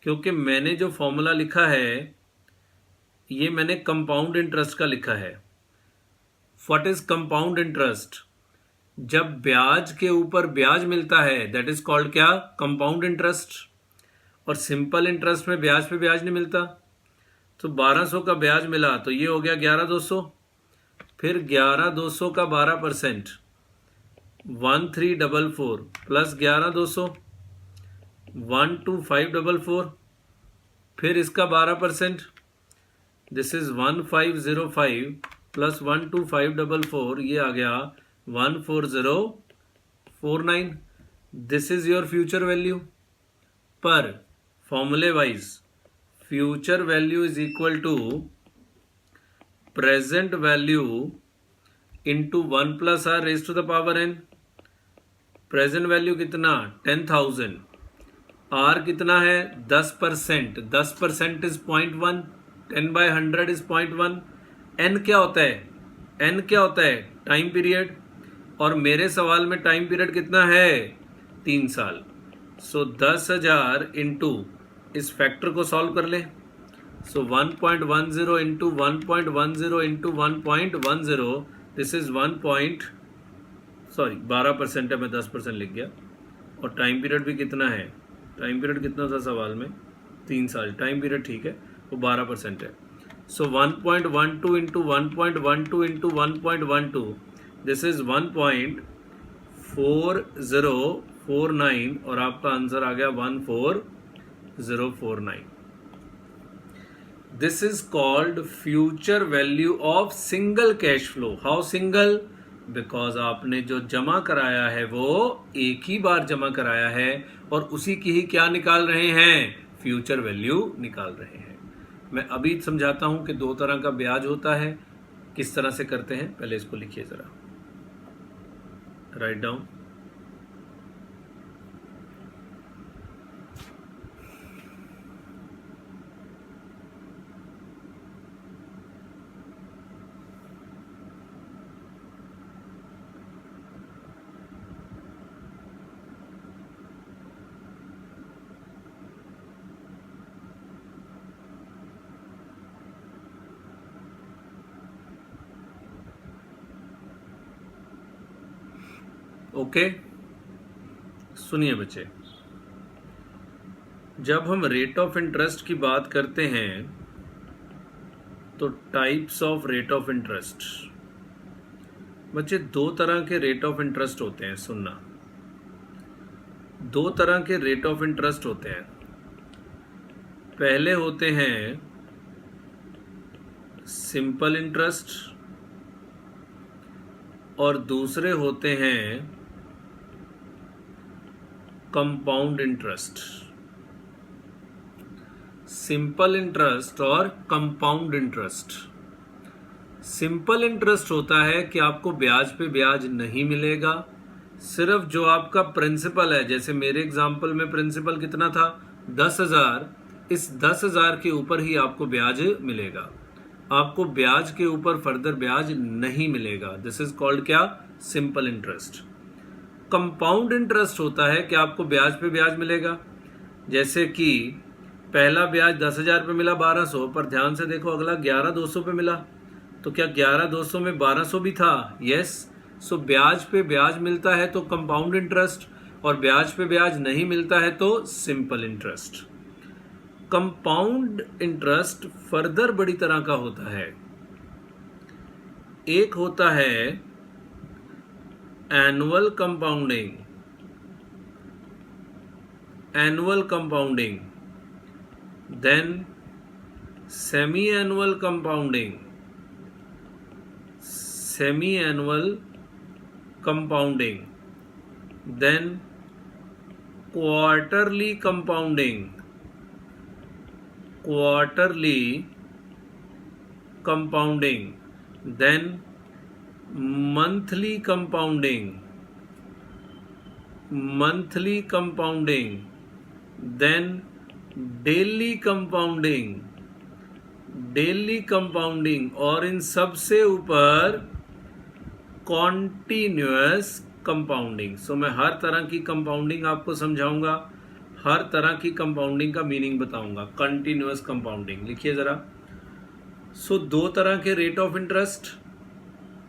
क्योंकि मैंने जो फॉर्मूला लिखा है ये मैंने कंपाउंड इंटरेस्ट का लिखा है। What is compound interest? जब ब्याज के ऊपर ब्याज मिलता है दैट इज कॉल्ड क्या? Compound interest. और सिंपल इंटरेस्ट में ब्याज पे ब्याज नहीं मिलता। तो 1200 का ब्याज मिला तो ये हो गया 11,200। फिर 11,200 का 12% 1344 प्लस 11,200 12544। फिर इसका 12% दिस इज 1505 प्लस 12544, ये आ गया 14049। This is your future value. पर फॉर्मूले wise future value is equal to present value into 1 plus r raise to the power n। Present value कितना? 10,000। आर कितना है? 10%। 10% इज 0.1। 10/100 इज 0.1। एन क्या होता है? एन क्या होता है? Time period. और मेरे सवाल में टाइम पीरियड कितना है? 3 साल। सो 10,000 इंटू इस फैक्टर को सॉल्व कर ले। सो 1.10 इंटू 1.10 इंटू 1.10 दिस इज 12% है, मैं 10% लिख गया। और टाइम पीरियड भी कितना है? टाइम पीरियड कितना था सवाल में? 3 साल। टाइम पीरियड ठीक है, वो 12% है। सो 1.12 इंटू 1.12 इंटू 1.12 दिस इज 1.4049 और आपका आंसर आ गया 14049। This is called future value of single cash flow. How single? Because आपने जो जमा कराया है वो एक ही बार जमा कराया है और उसी की ही क्या निकाल रहे हैं? फ्यूचर वैल्यू निकाल रहे हैं। मैं अभी समझाता हूं कि 2 तरह का ब्याज होता है, किस तरह से करते हैं। पहले इसको लिखिए जरा, राइट डाउन। ओके, सुनिए बच्चे, जब हम रेट ऑफ इंटरेस्ट की बात करते हैं तो types of rate of interest, बच्चे 2 तरह के रेट ऑफ इंटरेस्ट होते हैं। सुनना, 2 तरह के रेट ऑफ इंटरेस्ट होते हैं। पहले होते हैं सिंपल इंटरेस्ट और दूसरे होते हैं कंपाउंड इंटरेस्ट। सिंपल इंटरेस्ट और कंपाउंड इंटरेस्ट। सिंपल इंटरेस्ट होता है कि आपको ब्याज पे ब्याज नहीं मिलेगा, सिर्फ जो आपका प्रिंसिपल है, जैसे मेरे एग्जांपल में प्रिंसिपल कितना था? 10,000। इस 10,000 के ऊपर ही आपको ब्याज मिलेगा, आपको ब्याज के ऊपर फर्दर ब्याज नहीं मिलेगा। दिस इज कॉल्ड क्या? Simple interest. कंपाउंड इंटरेस्ट होता है कि आपको ब्याज पे ब्याज मिलेगा, जैसे कि पहला ब्याज 10,000 पे मिला 1200, पर ध्यान से देखो अगला 11,200 पे मिला, तो क्या 11,200 में 1200 भी था? यस। सो ब्याज पे ब्याज मिलता है तो कंपाउंड इंटरेस्ट, और ब्याज पे ब्याज नहीं मिलता है तो simple interest. Compound interest further बड़ी तरह का होता है। एक होता है annual compounding, then semi annual compounding, then quarterly compounding, then monthly compounding, then daily compounding, और इन सबसे ऊपर कॉन्टिन्यूअस कंपाउंडिंग। सो मैं हर तरह की कंपाउंडिंग आपको समझाऊंगा, हर तरह की कंपाउंडिंग का मीनिंग बताऊंगा। कंटिन्यूअस कंपाउंडिंग लिखिए जरा। सो दो तरह के रेट ऑफ इंटरेस्ट,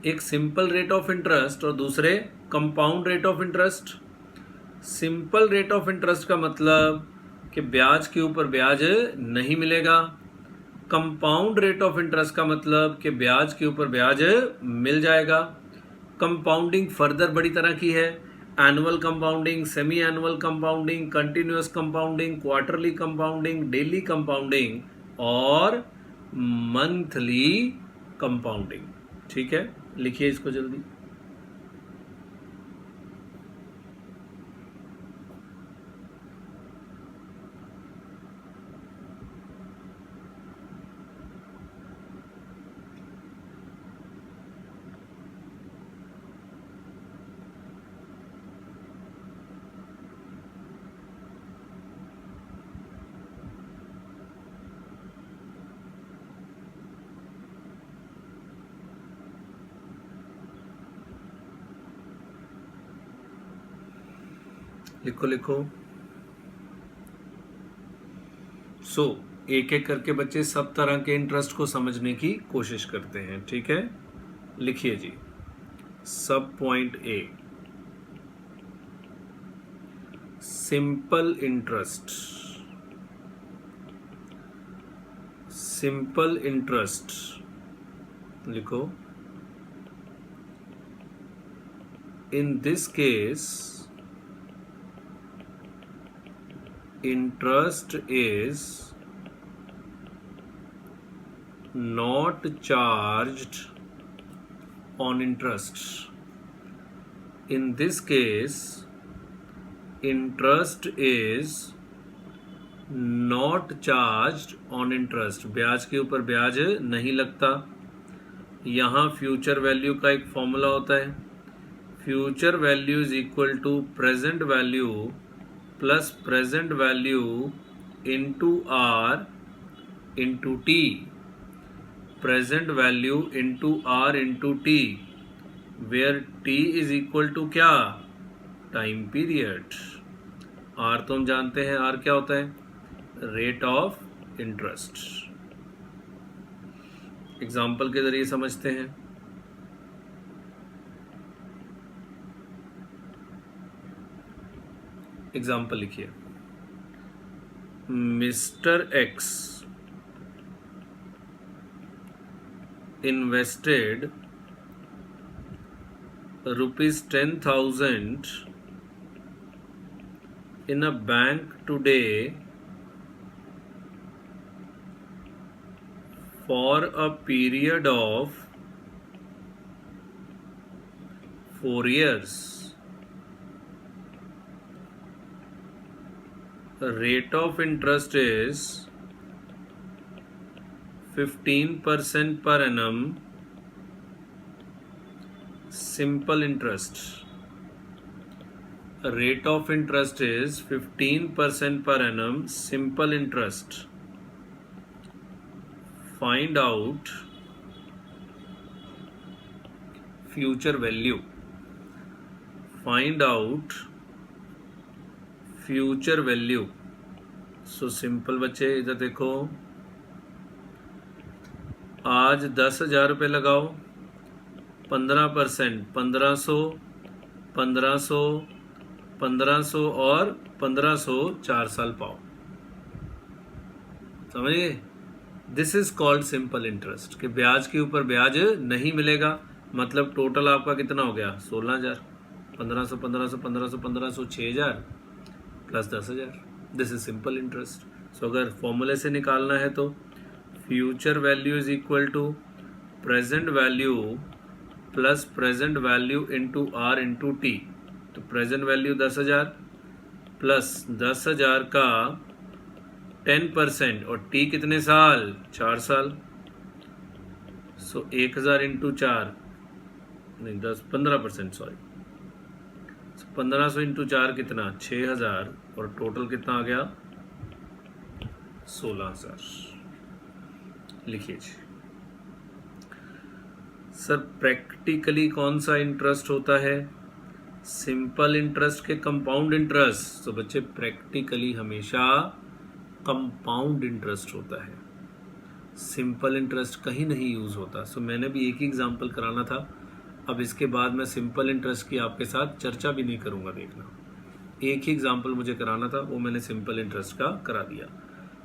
एक सिंपल रेट ऑफ इंटरेस्ट और दूसरे compound rate of interest. Simple rate of interest का मतलब कि ब्याज के ऊपर ब्याज नहीं मिलेगा। कंपाउंड रेट ऑफ इंटरेस्ट का मतलब कि ब्याज के ऊपर ब्याज मिल जाएगा। कंपाउंडिंग फर्दर बड़ी तरह की है, annual compounding, semi annual compounding, continuous compounding, quarterly compounding, daily compounding और मंथली कंपाउंडिंग। ठीक है, लिखिए इसको जल्दी। लिखो। सो एक एक करके बच्चे सब तरह के इंटरेस्ट को समझने की कोशिश करते हैं। ठीक है, लिखिए जी। सब पॉइंट ए, सिंपल इंटरेस्ट लिखो। In this case interest is not charged on interest. In this case, interest is not charged on interest. ब्याज के ऊपर ब्याज नहीं लगता। यहाँ फ्यूचर वैल्यू का एक फॉर्मूला होता है, future value is equal to present value plus present value into are into t, present value into are into t, where t is equal to क्या, टाइम पीरियड। आर तो हम जानते हैं, are क्या होता है, रेट ऑफ इंटरेस्ट। एग्जाम्पल के जरिए समझते हैं। एग्जाम्पल लिखिए। Mister X invested ₹10,000 in a bank today for a period of 4 years. The rate of interest is 15% per annum, simple interest. The rate of interest is 15% per annum, simple interest. Find out future value. Find out future value. So simple बच्चे, इधर देखो, आज 10,000 रुपये लगाओ, 15%, 1500, 1500, 1500 और 1500 4 साल पाओ। समझिए, this is called simple interest, कि ब्याज के ऊपर ब्याज नहीं मिलेगा। मतलब टोटल आपका कितना हो गया, 16,000, 1500 1500 1500 1500 6,000 plus 10,000। This is simple interest. So अगर फॉर्मूले से निकालना है तो future value is equal to present value plus present value into are into T. तो प्रेजेंट वैल्यू 10,000 प्लस 10,000 का 10% और टी कितने साल, 4 साल। सो 1,000 इंटू 4 नहीं 15%, सॉरी। 1500 इंटू 4 कितना, 6,000 और टोटल कितना आ गया, 16,000। लिखिए जी। सर प्रैक्टिकली कौन सा इंटरेस्ट होता है, सिंपल इंटरेस्ट के कंपाउंड इंटरेस्ट। तो बच्चे प्रैक्टिकली हमेशा कंपाउंड इंटरेस्ट होता है, सिंपल इंटरेस्ट कहीं नहीं यूज होता। सो मैंने भी एक ही एग्जांपल कराना था। अब इसके बाद मैं सिंपल इंटरेस्ट की आपके साथ चर्चा भी नहीं करूंगा, देखना। एक ही एग्जांपल मुझे कराना था, वो मैंने सिंपल इंटरेस्ट का करा दिया।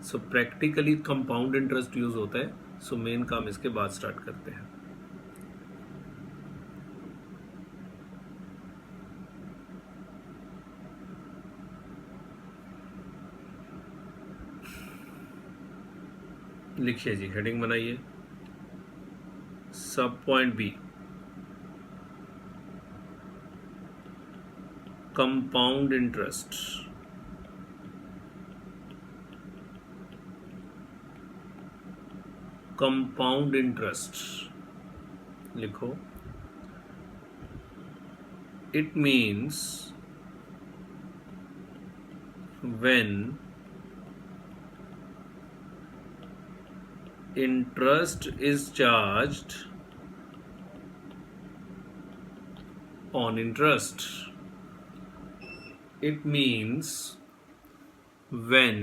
So practically compound interest use होता है। सो मेन काम इसके बाद स्टार्ट करते हैं। लिखिए जी, हेडिंग बनाइए, sub point B, compound interest. Compound interest लिखो। It means when interest is charged on interest. It means when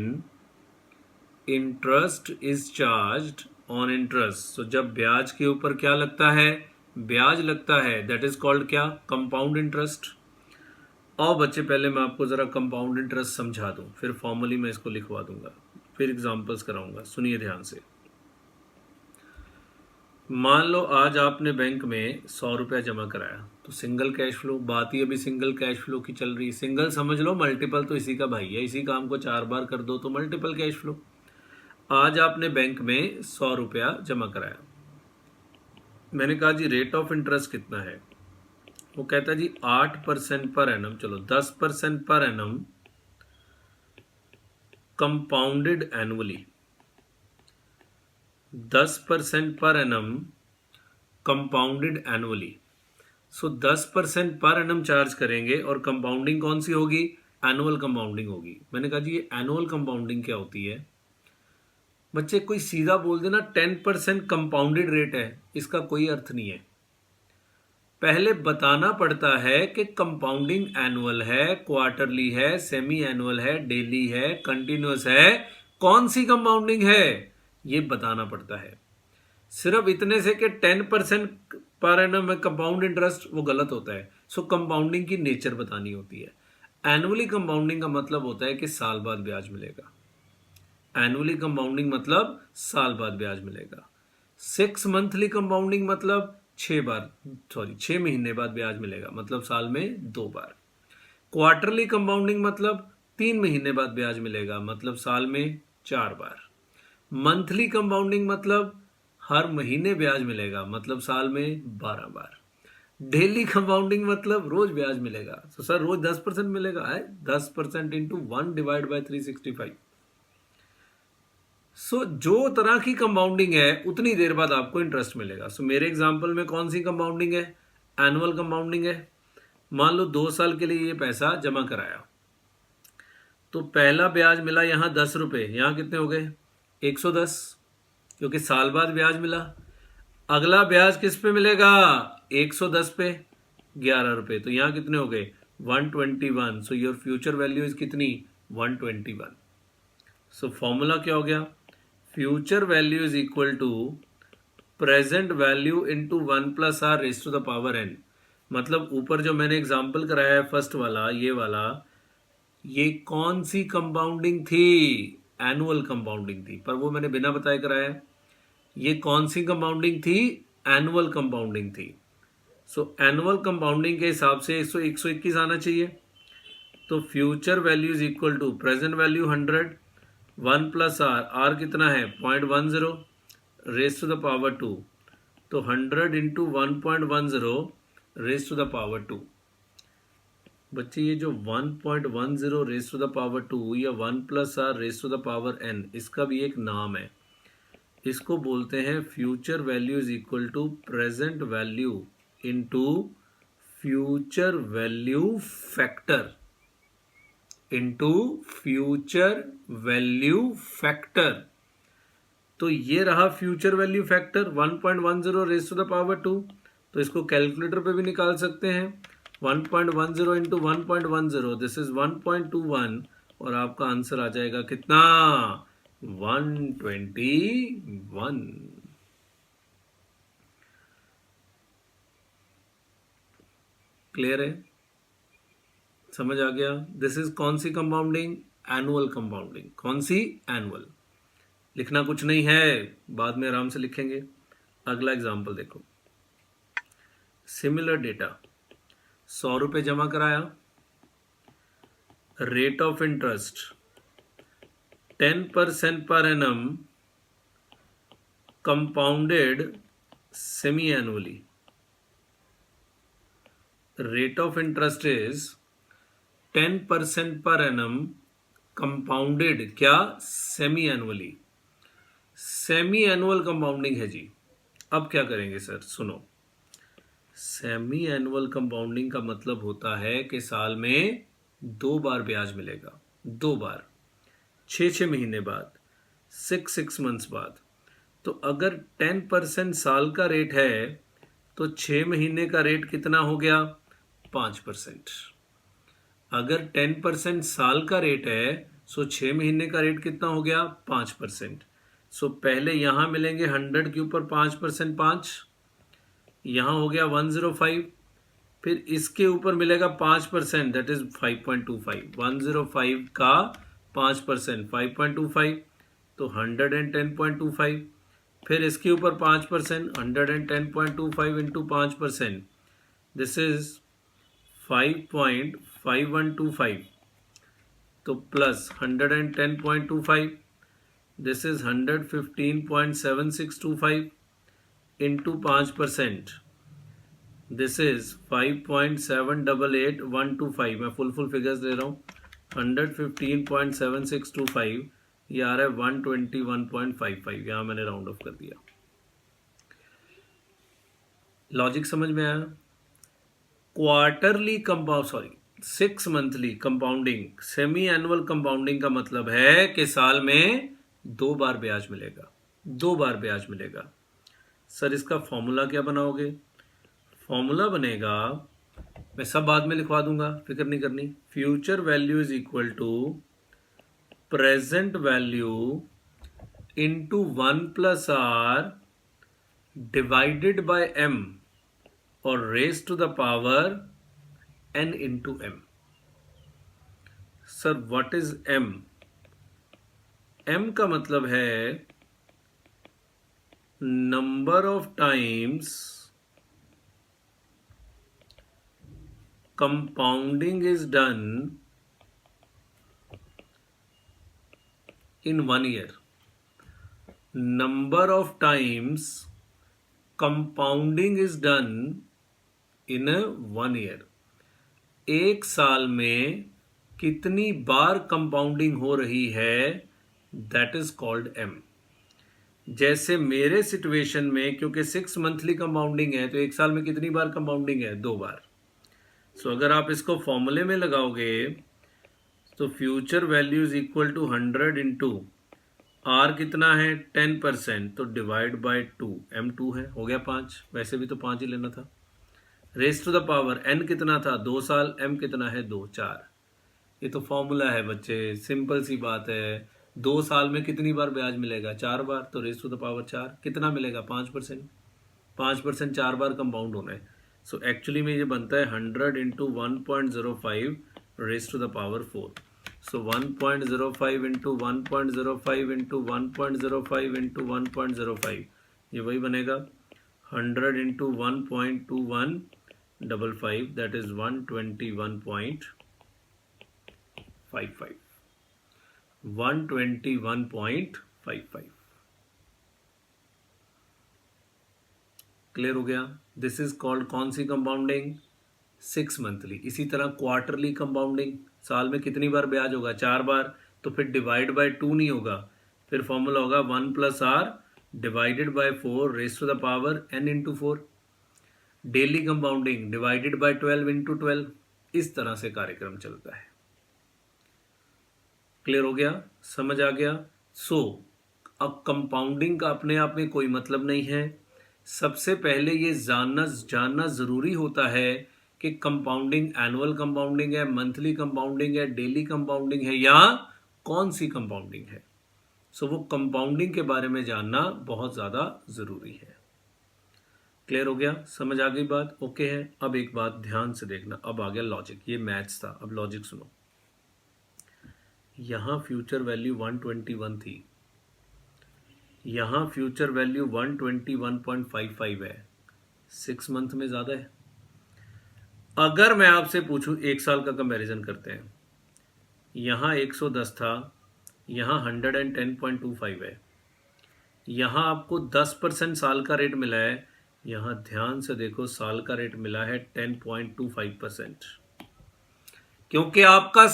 interest is charged on interest. So जब ब्याज के ऊपर क्या लगता है, ब्याज लगता है, that is called क्या, compound interest। और बच्चे पहले मैं आपको जरा कंपाउंड इंटरेस्ट समझा दूं, फिर फॉर्मली मैं इसको लिखवा दूंगा, फिर एग्जांपल्स कराऊंगा। सुनिए ध्यान से। मान लो आज आपने बैंक में 100 रुपया जमा कराया, तो सिंगल कैश फ्लो, बात ही अभी सिंगल कैश फ्लो की चल रही है। सिंगल समझ लो, मल्टीपल तो इसी का भाई है, इसी काम को 4 बार कर दो तो मल्टीपल कैश फ्लो। आज आपने बैंक में 100 रुपया जमा कराया, मैंने कहा जी रेट ऑफ इंटरेस्ट कितना है, वो कहता है जी 8% पर एनम, चलो 10% per annum compounded annually, 10% per annum compounded annually. सो 10% पर एनम चार्ज करेंगे और कंपाउंडिंग कौन सी होगी, एनुअल कंपाउंडिंग होगी। मैंने कहा जी ये एनुअल कंपाउंडिंग क्या होती है। बच्चे कोई सीधा बोल देना 10% कंपाउंडेड रेट है, इसका कोई अर्थ नहीं है। पहले बताना पड़ता है कि कंपाउंडिंग एनुअल है, क्वार्टरली है, सेमी एनुअल है, डेली है, कंटिन्यूअस है, कौन सी कंपाउंडिंग है ये बताना पड़ता है। सिर्फ इतने से कि 10% पर एनम में कंपाउंड इंटरेस्ट, वो गलत होता है। सो कंपाउंडिंग की नेचर बतानी होती है। एनुअली कंपाउंडिंग का मतलब होता है कि साल बाद ब्याज मिलेगा। एनुअली कंपाउंडिंग मतलब साल बाद ब्याज मिलेगा। 6 मंथली कंपाउंडिंग मतलब 6 महीने बाद ब्याज मिलेगा, मतलब साल में 2 बार। क्वार्टरली कंपाउंडिंग मतलब 3 महीने बाद ब्याज मिलेगा, मतलब साल में 4 बार। मंथली कंपाउंडिंग मतलब हर महीने ब्याज मिलेगा, मतलब साल में 12 बार। डेली कंपाउंडिंग मतलब रोज ब्याज मिलेगा। तो सर रोज 10% मिलेगा है, 10% इंटू 1 डिवाइड बाई 365। सो जो तरह की कंपाउंडिंग है उतनी देर बाद आपको इंटरेस्ट मिलेगा। सो मेरे एग्जांपल में कौन सी कंपाउंडिंग है, एनुअल कंपाउंडिंग है। मान लो 2 साल के लिए ये पैसा जमा कराया, तो पहला ब्याज मिला यहाँ 10 रुपये, यहाँ कितने हो गए 110, क्योंकि साल बाद ब्याज मिला। अगला ब्याज किस पे मिलेगा, 110 पे 11 रुपये, तो यहाँ कितने हो गए 121। सो योर फ्यूचर वैल्यू इज कितनी 121। सो फॉर्मूला क्या हो गया, future value is equal to present value into 1 plus r raise to the power n. मतलब ऊपर जो मैंने एग्जाम्पल कराया है फर्स्ट वाला, ये वाला, ये कौन सी कंपाउंडिंग थी, एनुअल कंपाउंडिंग थी, पर वो मैंने बिना बताए कराया। ये कौन सी कंपाउंडिंग थी? एनुअल कंपाउंडिंग थी। सो एनुअल कंपाउंडिंग के हिसाब से 121 आना चाहिए। तो future value is equal to present value 100, 1 plus r, r कितना है 0.10 रेज टू द पावर 2, तो 100 into 1.10 raise to the power 2। बच्चे ये जो 1.10 रेज टू द पावर 2 या 1 plus r raise to the power n, इसका भी एक नाम है। इसको बोलते हैं future value is equal to present value into future value factor, into future value factor. तो ये रहा future value factor 1.10 raise to the power 2। तो इसको कैलकुलेटर पे भी निकाल सकते हैं। 1.10 इंटू 1.10, दिस इज 1.21, और आपका आंसर आ जाएगा कितना? 121। क्लियर है? समझ आ गया? दिस इज कौन सी कंपाउंडिंग? Annual compounding. कौन सी? एनुअल। लिखना कुछ नहीं है, बाद में आराम से लिखेंगे। अगला एग्जांपल देखो। सिमिलर डेटा, 100 रुपये जमा कराया, rate of interest 10% per annum, compounded semi annually. Rate of interest is 10% per annum, compounded क्या? Semi annually. Semi annual compounding है जी। अब क्या करेंगे सर? सुनो, सेमी एनुअल कंपाउंडिंग का मतलब होता है कि साल में 2 बार ब्याज मिलेगा, 2 बार, 6 महीने बाद, 6 मंथ्स बाद। तो अगर 10% साल का रेट है तो 6 महीने का रेट कितना हो गया? 5%। अगर 10% साल का रेट है सो 6 महीने का रेट कितना हो गया? 5%। सो पहले यहां मिलेंगे 100 के ऊपर 5%, 5, यहां हो गया 105, फिर इसके ऊपर मिलेगा 5%, दैट इज 5.25। 105 का 5% 5.25, तो 110.25, फिर इसके ऊपर 5%, 110.25 इंटू 5%, दिस इज 5.5125, तो plus 110.25, this is 115.7625 into 5%, this is 5.788125। मैं फुल फिगर्स दे रहा हूँ। 115.7625, ये आ रहा है 121.55। यहां मैंने राउंड ऑफ कर दिया। लॉजिक समझ में आया? Quarterly compound, sorry 6 monthly compounding, semi annual compounding का मतलब है कि साल में 2 बार ब्याज मिलेगा, 2 बार ब्याज मिलेगा। सर इसका फॉर्मूला क्या बनाओगे? फॉर्मूला बनेगा, मैं सब बाद में लिखवा दूंगा, फिक्र नहीं करनी। Future value is equal to present value into 1 plus are divided by M, और raise to the power n into M. Sir what is m? m का मतलब है number of times compounding is done in 1 year. Number of times compounding is done in 1 year. एक साल में कितनी बार compounding हो रही है, दैट इज कॉल्ड m। जैसे मेरे सिचुएशन में, क्योंकि 6 मंथली कंपाउंडिंग है, तो एक साल में कितनी बार कंपाउंडिंग है? 2 बार। सो अगर आप इसको फॉर्मूले में लगाओगे तो future value is equal to 100 into r कितना है 10%, तो डिवाइड बाय 2, m2 है, हो गया 5, वैसे भी तो 5 ही लेना था। Raise to the power n कितना था? 2 साल, m कितना है? 2, 4। ये तो फॉर्मूला है बच्चे, सिंपल सी बात है। 2 साल में कितनी बार ब्याज मिलेगा? 4 बार, तो रेज टू द पावर 4 कितना मिलेगा? 5%। 5% 4 बार कंपाउंड होना है। सो एक्चुअली में ये बनता है 100 into 1.05 raise to the power 4। So 1.05 into 1.05 into 1.05 into 1.05, ये वही बनेगा 100 इंटू 1.2155, दैट इज 121.55, 121.55। क्लियर हो गया? दिस इज कॉल्ड कौन सी कंपाउंडिंग? 6 मंथली। इसी तरह क्वार्टरली कंपाउंडिंग, साल में कितनी बार ब्याज होगा? 4 बार। तो फिर डिवाइड बाय 2 नहीं होगा, फिर फॉर्मूला होगा 1 plus are divided by 4 raise to the power n into 4। Daily compounding divided by 12 into 12। इस तरह से कार्यक्रम चलता है। क्लियर हो गया? समझ आ गया? सो अब कंपाउंडिंग का अपने आप में कोई मतलब नहीं है। सबसे पहले ये जानना जरूरी होता है कि कंपाउंडिंग एनुअल कंपाउंडिंग है, मंथली कंपाउंडिंग है, डेली कंपाउंडिंग है, या कौन सी कंपाउंडिंग है। सो वो कंपाउंडिंग के बारे में जानना बहुत ज़्यादा ज़रूरी है। क्लियर हो गया? समझ आ गई बात? ओके है। अब एक बात ध्यान से देखना, अब आ गया लॉजिक। ये मैथ्स था, अब लॉजिक सुनो। यहाँ फ्यूचर वैल्यू 121 थी, यहाँ फ्यूचर वैल्यू 121.55 है। 6 मंथ में ज़्यादा है। अगर मैं आपसे पूछूं, 1 साल का कंपैरिजन करते हैं, यहाँ 110 था, यहाँ 110.25 है। यहाँ आपको 10% साल का रेट मिला है, यहाँ ध्यान से देखो साल का रेट मिला है 10.25%। क्योंकि आपका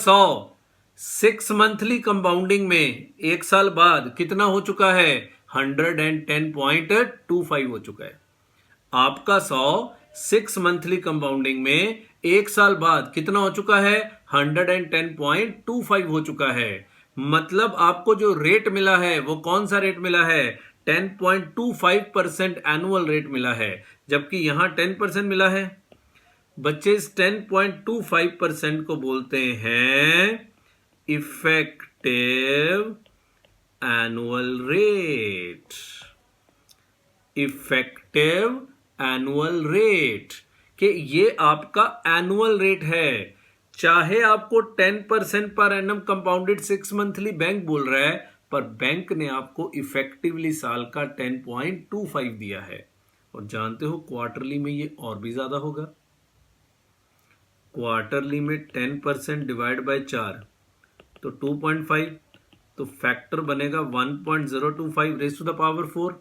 6 मंथली कंपाउंडिंग में 1 साल बाद कितना हो चुका है? 110.25 हो चुका है। आपका 6 मंथली कंपाउंडिंग में 1 साल बाद कितना हो चुका है? 110.25 हो चुका है। मतलब आपको जो रेट मिला है वो कौन सा रेट मिला है? 10.25% एनुअल रेट मिला है, जबकि यहां 10% मिला है। बच्चे इस 10.25% को बोलते हैं effective annual rate. Effective annual rate कि ये आपका एनुअल रेट है। चाहे आपको 10% per annum compounded 6 monthly bank बोल रहा है, पर बैंक ने आपको इफेक्टिवली साल का 10.25 दिया है। और जानते हो क्वार्टरली में ये और भी ज्यादा होगा। क्वार्टरली में 10% डिवाइड बाय 4 तो 2.5, तो फैक्टर बनेगा 1.025 raise to the power 4।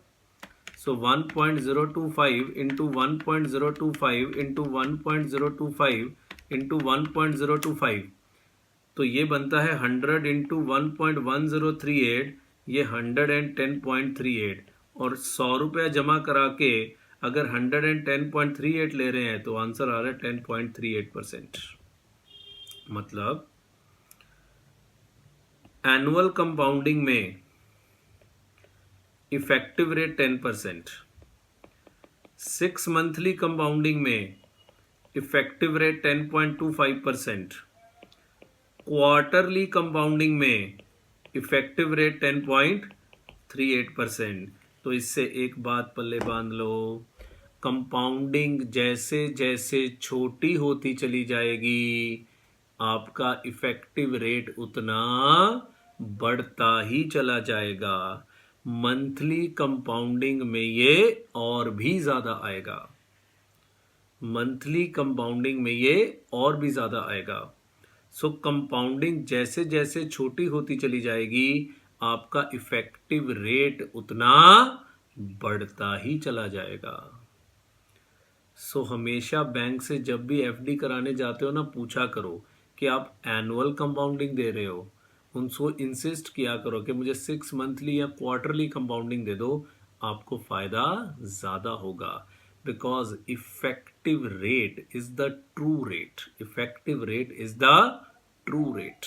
So 1.025 into 1.025 into 1.025 into 1.025, तो ये बनता है 100 इंटू 1.1038, ये 110.38। और 100 रुपया जमा करा के अगर 110.38 ले रहे हैं तो आंसर आ रहा है 10.38%। मतलब एनुअल कंपाउंडिंग में इफेक्टिव रेट 10%, 6 मंथली कंपाउंडिंग में इफेक्टिव रेट 10.25%, क्वार्टरली कंपाउंडिंग में इफेक्टिव रेट 10.38%। तो इससे एक बात पल्ले बांध लो, कंपाउंडिंग जैसे जैसे छोटी होती चली जाएगी आपका इफेक्टिव रेट उतना बढ़ता ही चला जाएगा। मंथली कंपाउंडिंग में ये और भी ज्यादा आएगा, मंथली कंपाउंडिंग में ये और भी ज्यादा आएगा। सो कंपाउंडिंग जैसे जैसे छोटी होती चली जाएगी आपका इफेक्टिव रेट उतना बढ़ता ही चला जाएगा। सो हमेशा बैंक से जब भी एफडी कराने जाते हो ना, पूछा करो कि आप एनुअल कंपाउंडिंग दे रहे हो, उनको इंसिस्ट किया करो कि मुझे 6 मंथली या क्वार्टरली कंपाउंडिंग दे दो, आपको फायदा ज्यादा होगा। Because effective rate is the true rate, effective rate is the true rate.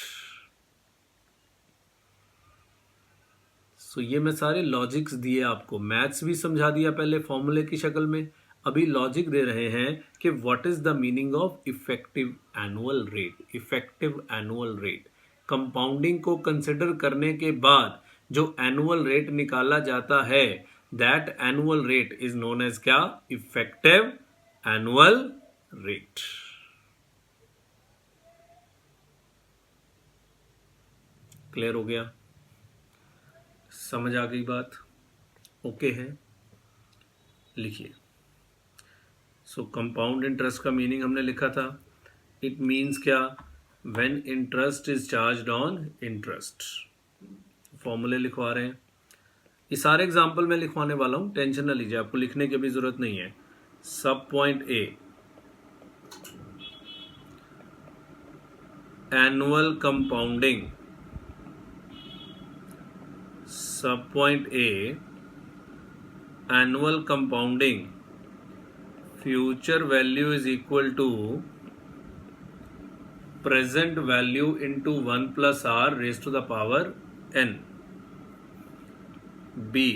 So ये मैं सारे लॉजिक्स दिए आपको, मैथ्स भी समझा दिया पहले फॉर्मूले की शक्ल में, अभी लॉजिक दे रहे हैं कि what is the meaning of effective annual rate. Effective annual rate compounding को कंसिडर करने के बाद जो एनुअल रेट निकाला जाता है, that annual rate is known as क्या? Effective annual rate. क्लियर हो गया? समझ आ गई बात? ओके है, लिखिए। सो कंपाउंड इंटरेस्ट का मीनिंग हमने लिखा था, इट मीन्स क्या, when interest is charged on interest. फॉर्मूले लिखवा रहे हैं, ये सारे एग्जाम्पल मैं लिखवाने वाला हूं, टेंशन ना लीजिए, आपको लिखने की भी जरूरत नहीं है। Sub point A, annual compounding. Sub point A, annual compounding, future value is equal to present value into 1 plus r raise to the power n। B,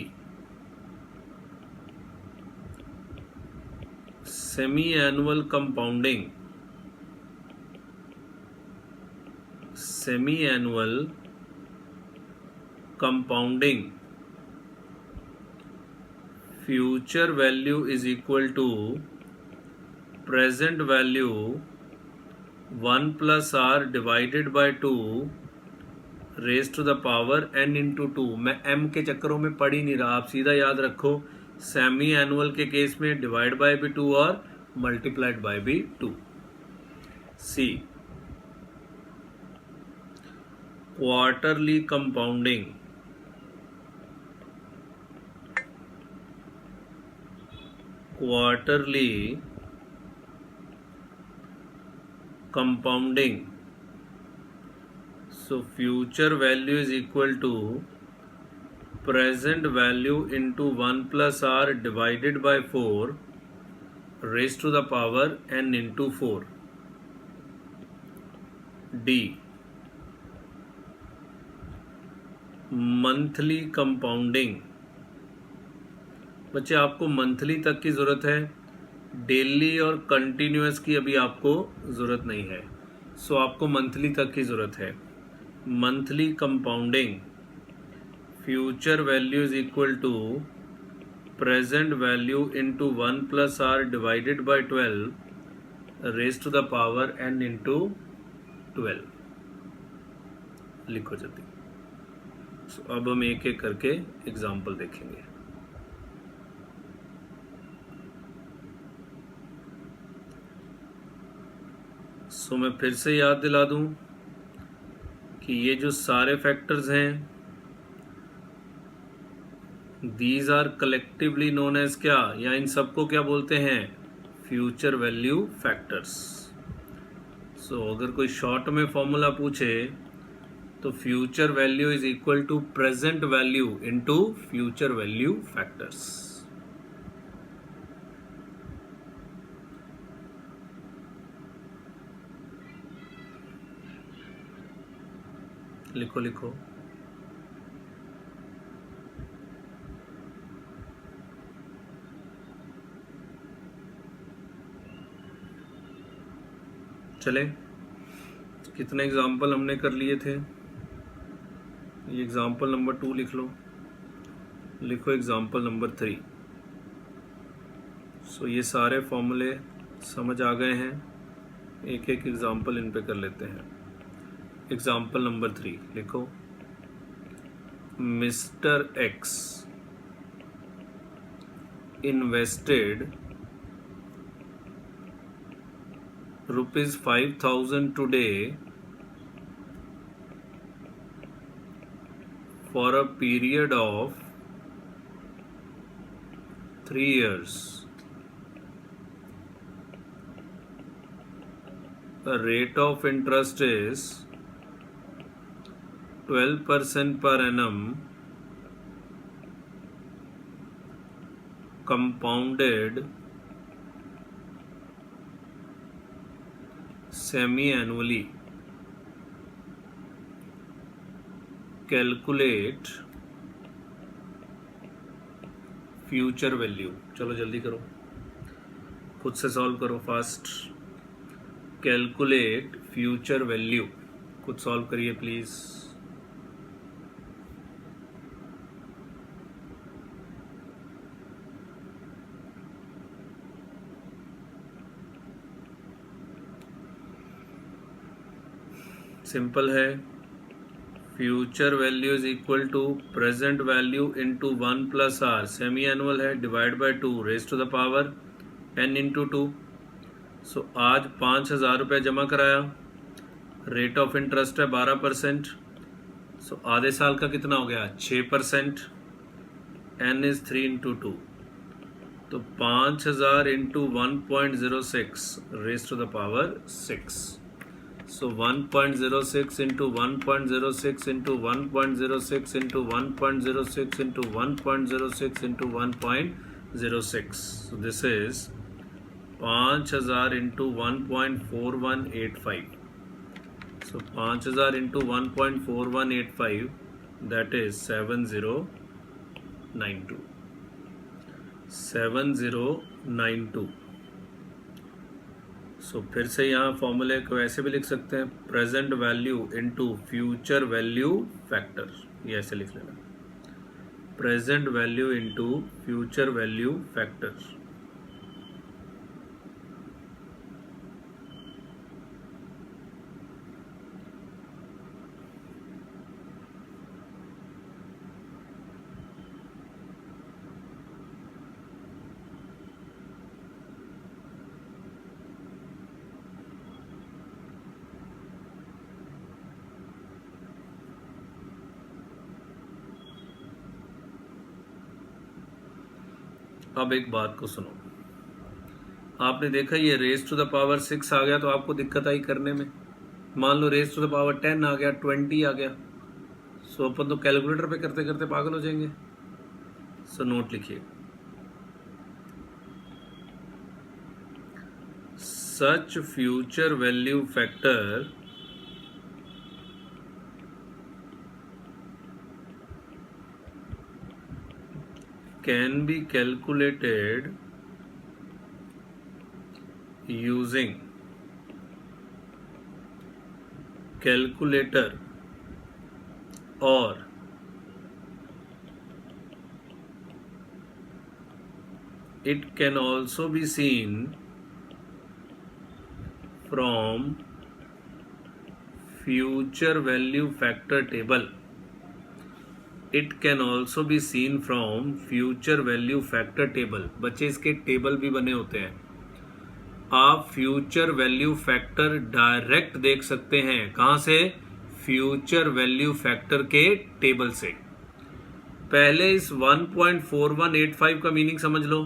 semi annual compounding, semi annual compounding, future value is equal to present value 1 plus are divided by 2 raise to the power n into 2। मैं m के चक्करों में पढ़ ही नहीं रहा, आप सीधा याद रखो, सेमी एनुअल के केस में डिवाइड बाय भी 2 और मल्टीप्लाइड बाय भी 2। See, quarterly compounding, quarterly compounding, so future value is equal to present value into 1 plus r divided by 4 raised to the power n into 4। D, monthly compounding. बच्चे आपको monthly तक की जरूरत है, daily और continuous की अभी आपको जरूरत नहीं है, सो आपको मंथली तक की जरूरत है। Monthly compounding, future value is equal to present value into 1 plus are divided by 12 raise to the power n into 12। लिखो जल्दी। अब हम एक एक करके एग्जाम्पल देखेंगे। सो मैं फिर से याद दिला दूं कि ये जो सारे फैक्टर्स हैं, these are collectively known as क्या, या इन सबको क्या बोलते हैं, फ्यूचर वैल्यू फैक्टर्स। सो अगर कोई शॉर्ट में फॉर्मूला पूछे तो future value is equal to present value into future value factors. लिखो लिखो। चले, कितने एग्जाम्पल हमने कर लिए थे, ये एग्जाम्पल नंबर 2 लिख लो। लिखो एग्जाम्पल नंबर 3। सो ये सारे फॉर्मूले समझ आ गए हैं, एक एक एग्जाम्पल इन पे कर लेते हैं। एग्जाम्पल नंबर 3 लिखो। Mister X invested ₹5,000 today for a period of 3 years. The rate of interest is 12% per annum, compounded semi-annually. Calculate future value। चलो जल्दी करो, खुद से सॉल्व करो फास्ट। कैलकुलेट फ्यूचर वैल्यू, खुद सॉल्व करिए प्लीज। सिंपल है, future value is equal to present value into 1 plus R, semi annual है, divide by 2 raise to the power n into 2। So आज 5,000 रुपये जमा कराया, रेट ऑफ इंटरेस्ट है 12%। सो आधे साल का कितना हो गया 6%, n इज 3 इंटू 2, तो 5,000 into 1.06 raise to the power 6। So 1.06 into 1.06 into 1.06 into 1.06 into 1.06 into 1.06. So this is 5,000 into 1.4185. So 5,000 into 1.4185, that is 7092. 7092. सो फिर से यहाँ फॉर्मूले को ऐसे भी लिख सकते हैं, present value into future value factor, ये ऐसे लिख लेना, present value into future value factor. अब एक बात को सुनो, आपने देखा ये रेज टू द पावर 6 आ गया तो आपको दिक्कत आई करने में। मान लो रेज टू द पावर 10 आ गया, 20 आ गया, सो अपन तो कैलकुलेटर पे करते करते पागल हो जाएंगे। सो नोट लिखिए, such future value factor can be calculated using calculator or it can also be seen from future value factor table. It can also be seen from future value factor table. बच्चे इसके table भी बने होते हैं, आप future value factor direct देख सकते हैं। कहां से? फ्यूचर वैल्यू फैक्टर के टेबल से। पहले इस 1.4185 का मीनिंग समझ लो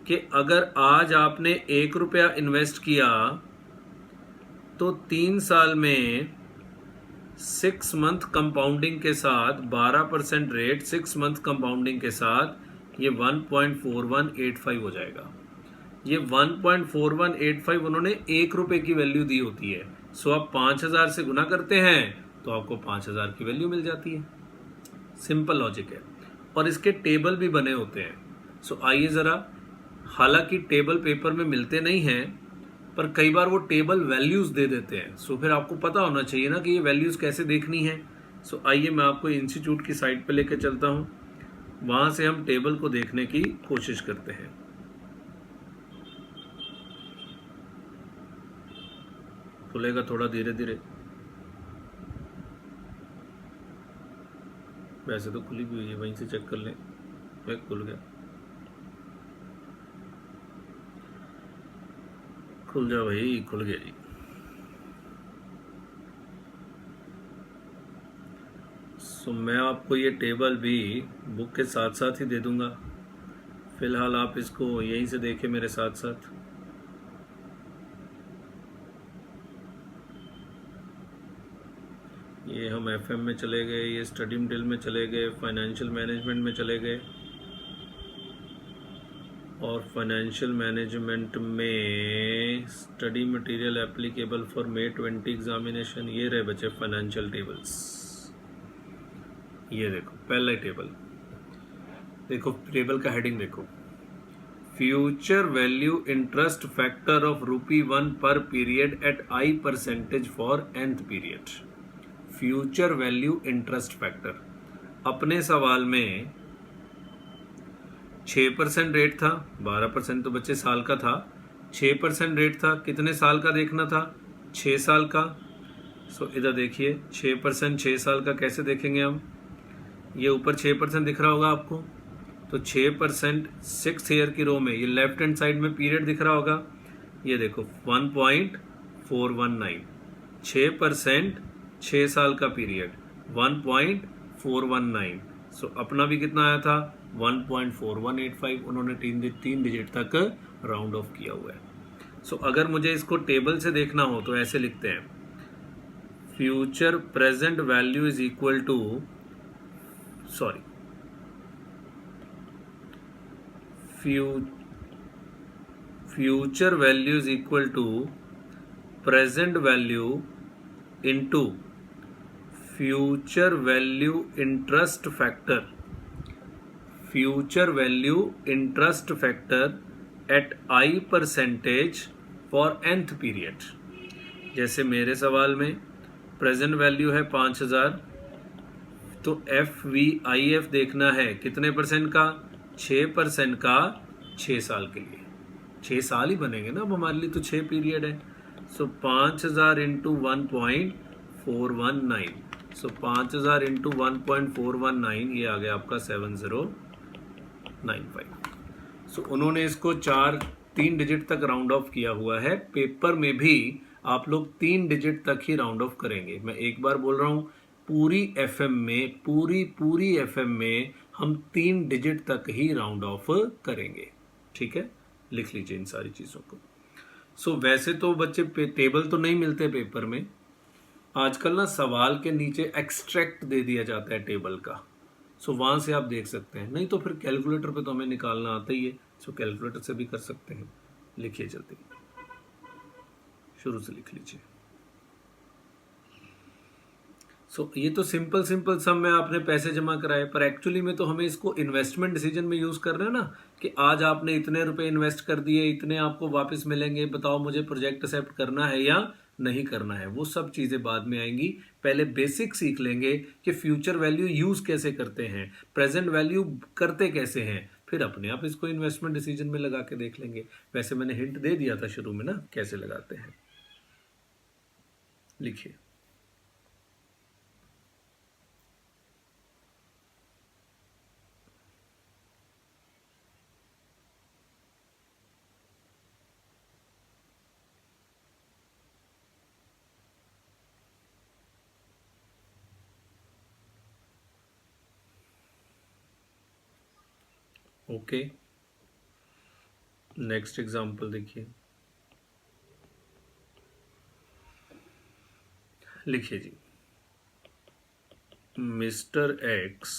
कि अगर आज आपने 1 रुपया इन्वेस्ट किया तो 3 साल में 6 मंथ कंपाउंडिंग के साथ 12% रेट, 6 मंथ कंपाउंडिंग के साथ ये 1.4185 हो जाएगा। ये 1.4185 उन्होंने 1 रुपए की वैल्यू दी होती है। सो आप 5,000 से गुना करते हैं तो आपको 5,000 की वैल्यू मिल जाती है। सिंपल लॉजिक है, और इसके टेबल भी बने होते हैं। सो आइए जरा, हालांकि टेबल पेपर में मिलते नहीं हैं पर कई बार वो टेबल वैल्यूज दे देते हैं। सो फिर आपको पता होना चाहिए ना कि ये वैल्यूज कैसे देखनी है। सो आइए मैं आपको इंस्टीट्यूट की साइट पे लेके चलता हूँ, वहां से हम टेबल को देखने की कोशिश करते हैं। खुलेगा थोड़ा धीरे धीरे, वैसे तो खुली भी हुई है, वहीं से चेक कर लें। खुल गया, खुल जा भाई, खुल गया जी। सो मैं आपको ये टेबल भी बुक के साथ साथ ही दे दूंगा, फिलहाल आप इसको यहीं से देखें मेरे साथ साथ। ये हम एफएम में चले गए, ये स्टडी मटेरियल में चले गए, फाइनेंशियल मैनेजमेंट में चले गए, और फाइनेंशियल मैनेजमेंट में study material applicable for May 20 examination. ये रहे बच्चे फाइनेंशियल टेबल्स। ये देखो पहला टेबल, देखो टेबल का हेडिंग देखो, future value interest factor of ₹1 per period at I% for nth period. Future value interest factor. अपने सवाल में 6% रेट था, 12% तो बच्चे साल का था, 6% रेट था, कितने साल का देखना था? 6 साल का। सो इधर देखिए 6%, 6 साल का कैसे देखेंगे हम? ये ऊपर 6% दिख रहा होगा आपको, तो 6% 6th ईयर की रो में ये लेफ्ट हैंड साइड में पीरियड दिख रहा होगा, ये देखो 1.419, 6% 6 साल का पीरियड 1.419। सो अपना भी कितना आया था 1.4185। उन्होंने तीन डिजिट तक राउंड ऑफ किया हुआ है। सो अगर मुझे इसको टेबल से देखना हो तो ऐसे लिखते हैं, future present value is equal to, sorry, future value is equal to present value into future value interest factor, future value interest factor at I percentage for nth period. जैसे मेरे सवाल में प्रेजेंट वैल्यू है 5000, तो FVIF देखना है कितने percent का, 6% का 6 साल के लिए। 6 साल ही बनेंगे ना अब हमारे लिए, तो 6 पीरियड है। सो 5000 इंटू 1.419, सो 5000 इंटू 1.419 ये आ गया आपका 7095। सो उन्होंने इसको 3 डिजिट तक राउंड ऑफ किया हुआ है। पेपर में भी आप लोग 3 डिजिट तक ही राउंड ऑफ करेंगे। मैं एक बार बोल रहा हूं, पूरी एफएम में, पूरी एफएम में हम 3 डिजिट तक ही राउंड ऑफ करेंगे। ठीक है, लिख लीजिए इन सारी चीजों को। सो वैसे तो बच्चे टेबल तो नहीं मिलते पेपर में, आजकल ना सवाल के नीचे एक्सट्रैक्ट दे दिया जाता है टेबल का। सो वहां से आप देख सकते हैं, नहीं तो फिर कैलकुलेटर पे तो हमें निकालना आता ही है। सो कैलकुलेटर से भी कर सकते हैं। लिखिए जल्दी, शुरू से लिख लीजिए। सो ये तो सिंपल सम में आपने पैसे जमा कराए, पर एक्चुअली में तो हमें इसको इन्वेस्टमेंट डिसीजन में यूज कर रहे हैं ना, कि आज आपने इतने रुपए इन्वेस्ट कर दिए, इतने आपको वापस मिलेंगे, बताओ मुझे प्रोजेक्ट एक्सेप्ट करना है या नहीं करना है। वो सब चीजें बाद में आएंगी, पहले बेसिक सीख लेंगे कि फ्यूचर वैल्यू यूज कैसे करते हैं, प्रेजेंट वैल्यू करते कैसे हैं, फिर अपने आप इसको इन्वेस्टमेंट डिसीजन में लगा के देख लेंगे। वैसे मैंने हिंट दे दिया था शुरू में ना कैसे लगाते हैं। लिखिए, ओके। नेक्स्ट एग्जांपल देखिए, लिखिए जी, mister X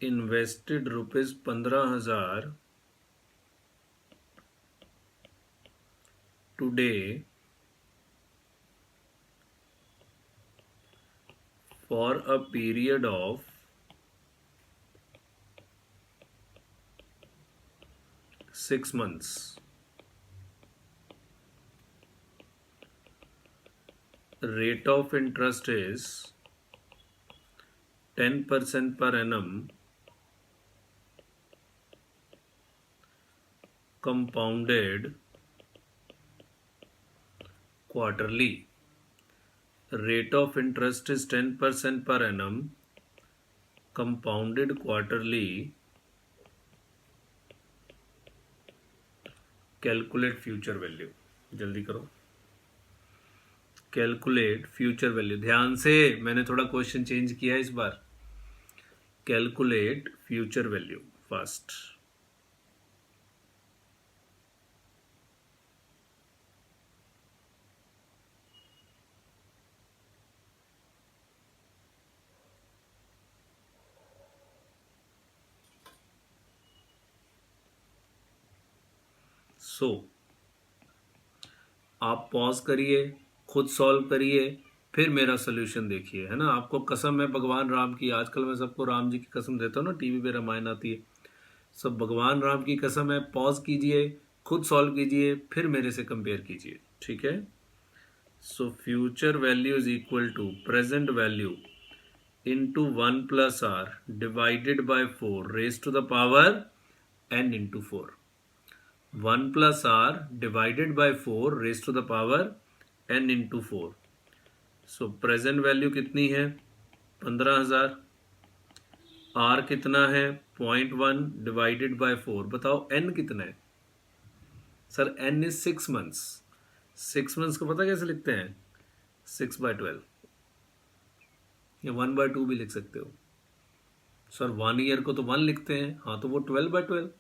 invested ₹15,000 today for a period of 6 months. Rate of interest is 10% per annum, compounded quarterly. Rate of interest is 10% per annum, compounded quarterly. Calculate future value. जल्दी करो, calculate future value. ध्यान से, मैंने थोड़ा question change किया है इस बार। Calculate future value first. So आप पॉज करिए, खुद सॉल्व करिए, फिर मेरा सोल्यूशन देखिए, है ना। आपको कसम है भगवान राम की, आजकल मैं सबको राम जी की कसम देता हूँ ना, टीवी पे रामायण आती है, सब भगवान राम की कसम है। पॉज कीजिए, खुद सॉल्व कीजिए, फिर मेरे से कंपेयर कीजिए, ठीक है। So future value is equal to present value into 1 + r divided by 4 raise to the power n into 4। 1 plus r divided by 4 raised to the power n into 4. So present value कितनी है? 15,000. r कितना है? 0.1 divided by 4. बताओ n कितना है? Sir n is 6 months. 6 months को पता कैसे लिखते हैं? 6/12 या 1/2 भी लिख सकते हो. सर 1 ईयर को तो 1 लिखते हैं. हाँ, तो वो 12/12.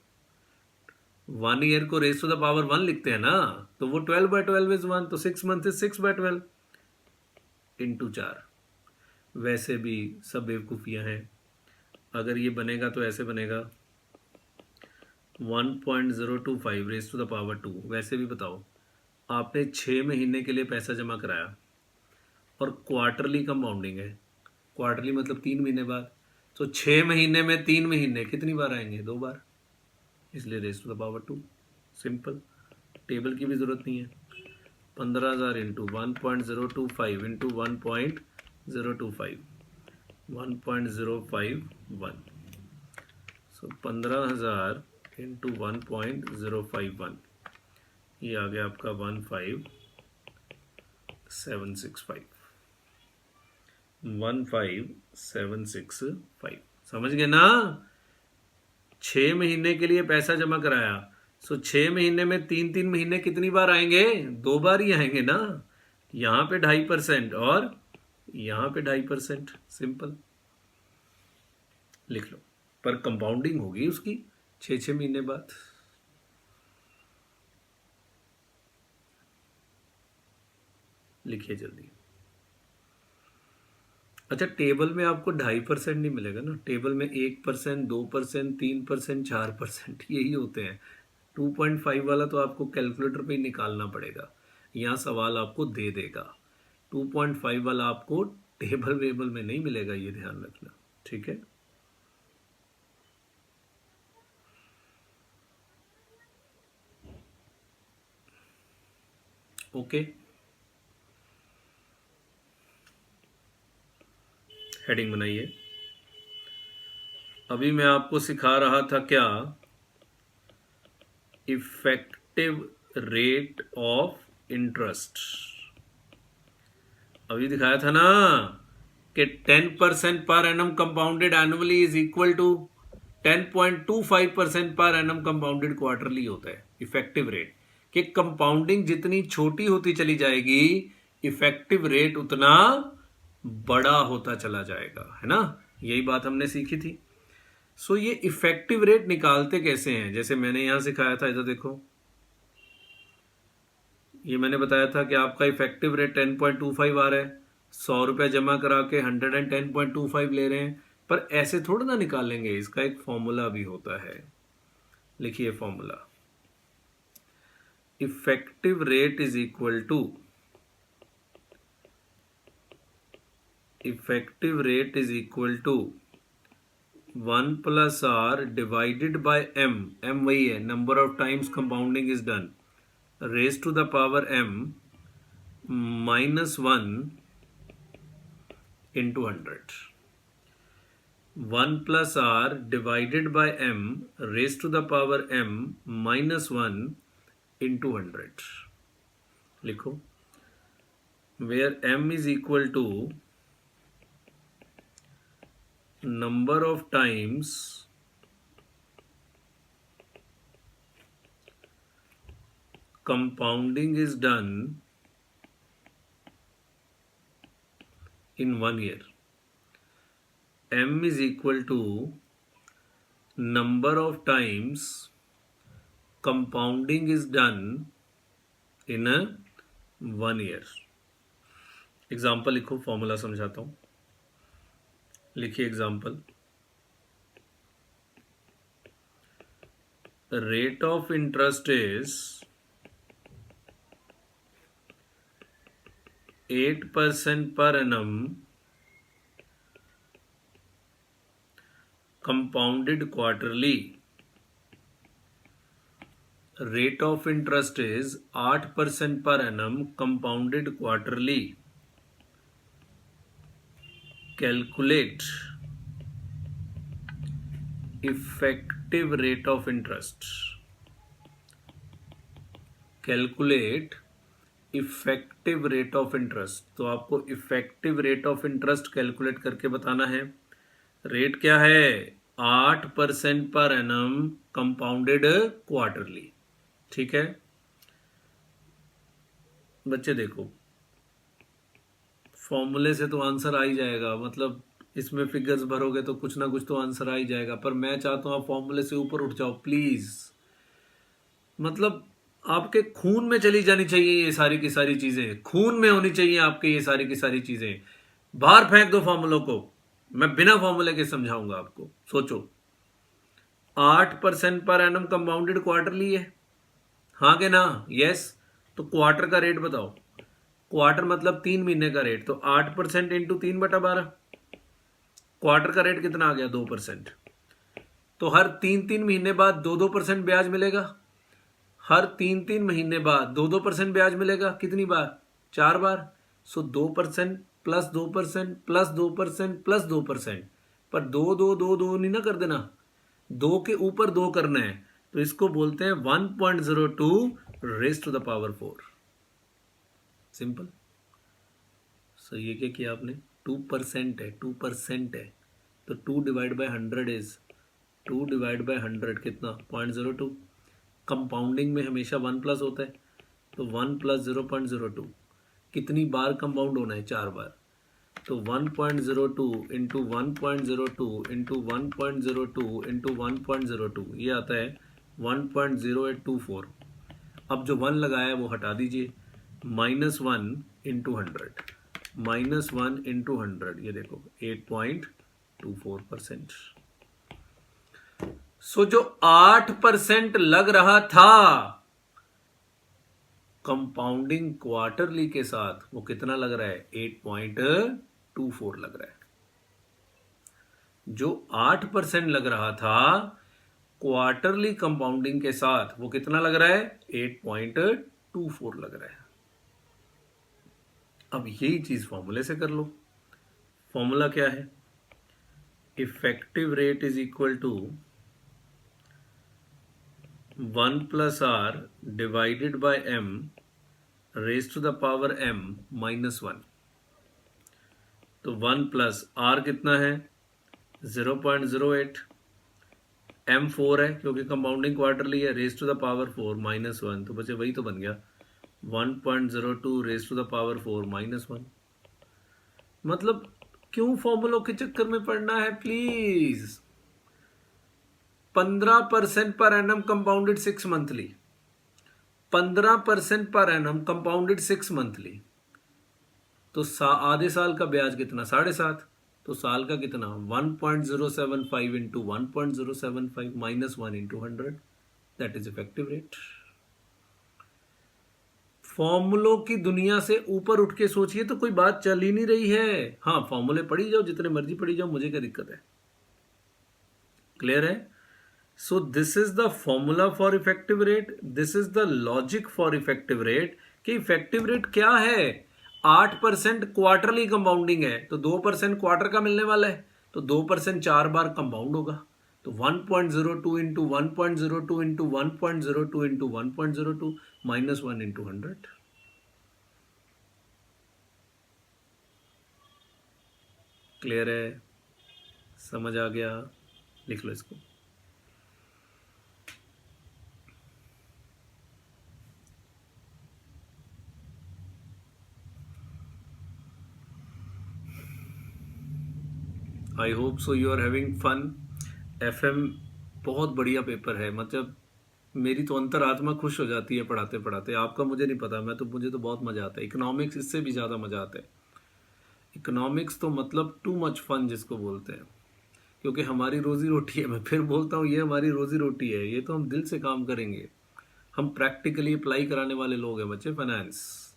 1 ईयर को रेज टू द पावर 1 लिखते हैं ना, तो वो 12/12 इज 1. तो 6 months इज 6/12 इंटू 4. वैसे भी सब बेवकूफ़ियाँ हैं. अगर ये बनेगा तो ऐसे बनेगा 1.025 रेज टू द पावर 2. वैसे भी बताओ, आपने 6 महीने के लिए पैसा जमा कराया और क्वार्टरली कंपाउंडिंग है. क्वार्टरली मतलब 3 महीने बाद. तो 6 महीने में 3 महीने कितनी बार आएंगे? 2 बार. इसलिए raise to the power 2. Simple. Table की भी ज़रूरत नहीं है. 15,000 इंटू 1.025 इंटू 1.025 1.051. सो 15,000 इंटू 1.051, ये आ गया आपका 15,765. 15,765. समझ गए ना? 6 महीने के लिए पैसा जमा कराया. सो 6 महीने में 3 महीने कितनी बार आएंगे? 2 बार ही आएंगे ना. यहां पे 2.5% और यहां पे 2.5%. सिंपल. लिख लो. पर कंपाउंडिंग होगी उसकी 6 महीने बाद. लिखिए जल्दी. अच्छा, टेबल में आपको 2.5% नहीं मिलेगा ना. टेबल में 1%, 2%, 3%, 4% यही होते हैं. 2.5 वाला तो आपको कैलकुलेटर पे ही निकालना पड़ेगा. यहाँ सवाल आपको दे देगा. 2.5 वाला आपको टेबल वेबल में नहीं मिलेगा, ये ध्यान रखना. ठीक है. ओके. हेडिंग बनाइए. अभी मैं आपको सिखा रहा था क्या? Effective rate of interest. अभी दिखाया था ना कि 10% per annum compounded annually is equal to 10.25% per annum compounded quarterly होता है इफेक्टिव रेट. कि कंपाउंडिंग जितनी छोटी होती चली जाएगी, इफेक्टिव रेट उतना बड़ा होता चला जाएगा. है ना? यही बात हमने सीखी थी. सो ये इफेक्टिव रेट निकालते कैसे हैं? जैसे मैंने यहां सिखाया था, इधर देखो. ये मैंने बताया था कि आपका इफेक्टिव रेट 10.25 आ रहा है. 100 रुपये जमा करा के 110.25 ले रहे हैं. पर ऐसे थोड़ा ना निकालेंगे, इसका एक फॉर्मूला भी होता है. लिखिए formula. Effective rate is equal to effective rate is equal to 1 plus are divided by m. M वही है, number of times compounding is done, raise to the power m -1 into 100. 1 plus r divided by m raised to the power m -1 into 100. लिखो. where m is equal to number of times compounding is done in 1 year. m is equal to number of times compounding is done in a 1 year. Example लिखो, formula समझाता हूं. लिखिए example. Rate of interest is 8% per annum compounded quarterly. Rate of interest is 8% per annum compounded quarterly. Calculate effective rate of interest. Calculate effective rate of interest. तो आपको effective rate of interest calculate करके बताना है। Rate क्या है? 8% पर annum compounded quarterly. ठीक है बच्चे, देखो फॉर्मूले से तो आंसर आ ही जाएगा, मतलब इसमें फिगर्स भरोगे तो कुछ ना कुछ तो आंसर आ ही जाएगा, पर मैं चाहता हूं आप फॉर्मूले से ऊपर उठ जाओ प्लीज। मतलब आपके खून में चली जानी चाहिए ये सारी की सारी चीजें, खून में होनी चाहिए आपके ये सारी की सारी चीजें। बाहर फेंक दो फॉर्मूलों को, मैं बिना फॉर्मूले के समझाऊंगा आपको। सोचो 8% पर एनम कंपाउंडेड क्वार्टरली है, हाँ के ना? यस। तो क्वार्टर का रेट बताओ। क्वार्टर मतलब 3 महीने का रेट, तो 8% इंटू 3/12। क्वार्टर का रेट कितना आ गया? 2%। तो हर 3-3 महीने बाद 2-2% ब्याज मिलेगा। हर 3-3 महीने बाद 2-2% ब्याज मिलेगा। कितनी बार? 4 बार। सो 2% प्लस 2% प्लस 2% प्लस 2%। पर दो दो दो दो नहीं ना कर देना, दो के ऊपर दो करना है। तो इसको बोलते हैं 1.02 raise to the power 4। Simple. So ये क्या किया आपने? 2% है, 2% है, तो 2 divide by 100 is 2 divide by 100 कितना? 0.02। कंपाउंडिंग में हमेशा 1 प्लस होता है, तो 1 प्लस 0.02। कितनी बार कंपाउंड होना है? 4 बार। तो 1.02 इंटू 1.02 इंटू 1.02 इंटू 1.02, ये आता है 1.0824। अब जो 1 लगाया है वो हटा दीजिए। -1 इंटू 100, -1 इंटू 100, ये देखो 8.24%। सो जो 8% लग रहा था कंपाउंडिंग क्वार्टरली के साथ, वो कितना लग रहा है? 8.24 लग रहा है। जो 8% लग रहा था क्वार्टरली कंपाउंडिंग के साथ, वो कितना लग रहा है? 8.24 लग रहा है। अब यही चीज फॉर्मूले से कर लो। फॉर्मूला क्या है? Effective rate is equal to 1 plus are divided by m raise to the power m -1। तो 1 प्लस आर कितना है? 0.08। m 4 है क्योंकि कंपाउंडिंग क्वार्टरली है, रेज टू द पावर 4 -1, तो बचे वही तो बन गया 1.02 रेज टू द पावर 4 -1। मतलब क्यों फॉर्मूलों के चक्कर में पड़ना है प्लीज। 15% पर एनम कंपाउंडेड 6 मंथली, 15% पर एनम कंपाउंडेड 6 मंथली, तो आधे साल का ब्याज कितना? 7.5। तो साल का कितना? 1.075 into 1.075 -1 into 100, that is effective rate. फॉर्मूलों की दुनिया से ऊपर उठ के सोचिए तो कोई बात चल ही नहीं रही है। हाँ, फॉर्मूले पढ़ी जाओ, जितने मर्जी पढ़ी जाओ, मुझे क्या दिक्कत है। क्लियर है? So this is the formula for effective rate, this is the logic for effective rate. कि इफेक्टिव रेट क्या है? 8% क्वार्टरली कंपाउंडिंग है, तो 2% क्वार्टर का मिलने वाला है, तो 2% 4 बार कंपाउंड होगा। तो 1.02 into 1.02 into 1.02 into 1.02 -1 into 100। Clear है? समझ आ गया? लिख लो इसको। I hope so you are having fun. FM बहुत बढ़िया पेपर है, मतलब मेरी तो अंतरात्मा खुश हो जाती है पढ़ाते पढ़ाते। आपका मुझे नहीं पता, मुझे तो बहुत मजा आता है। इकोनॉमिक्स इससे भी ज्यादा मजा आता है। इकोनॉमिक्स तो मतलब टू मच फन जिसको बोलते हैं, क्योंकि हमारी रोजी रोटी है। मैं फिर बोलता हूँ, ये हमारी रोजी रोटी है, ये तो हम दिल से काम करेंगे। हम प्रैक्टिकली अप्लाई कराने वाले लोग हैं बच्चे। फाइनेंस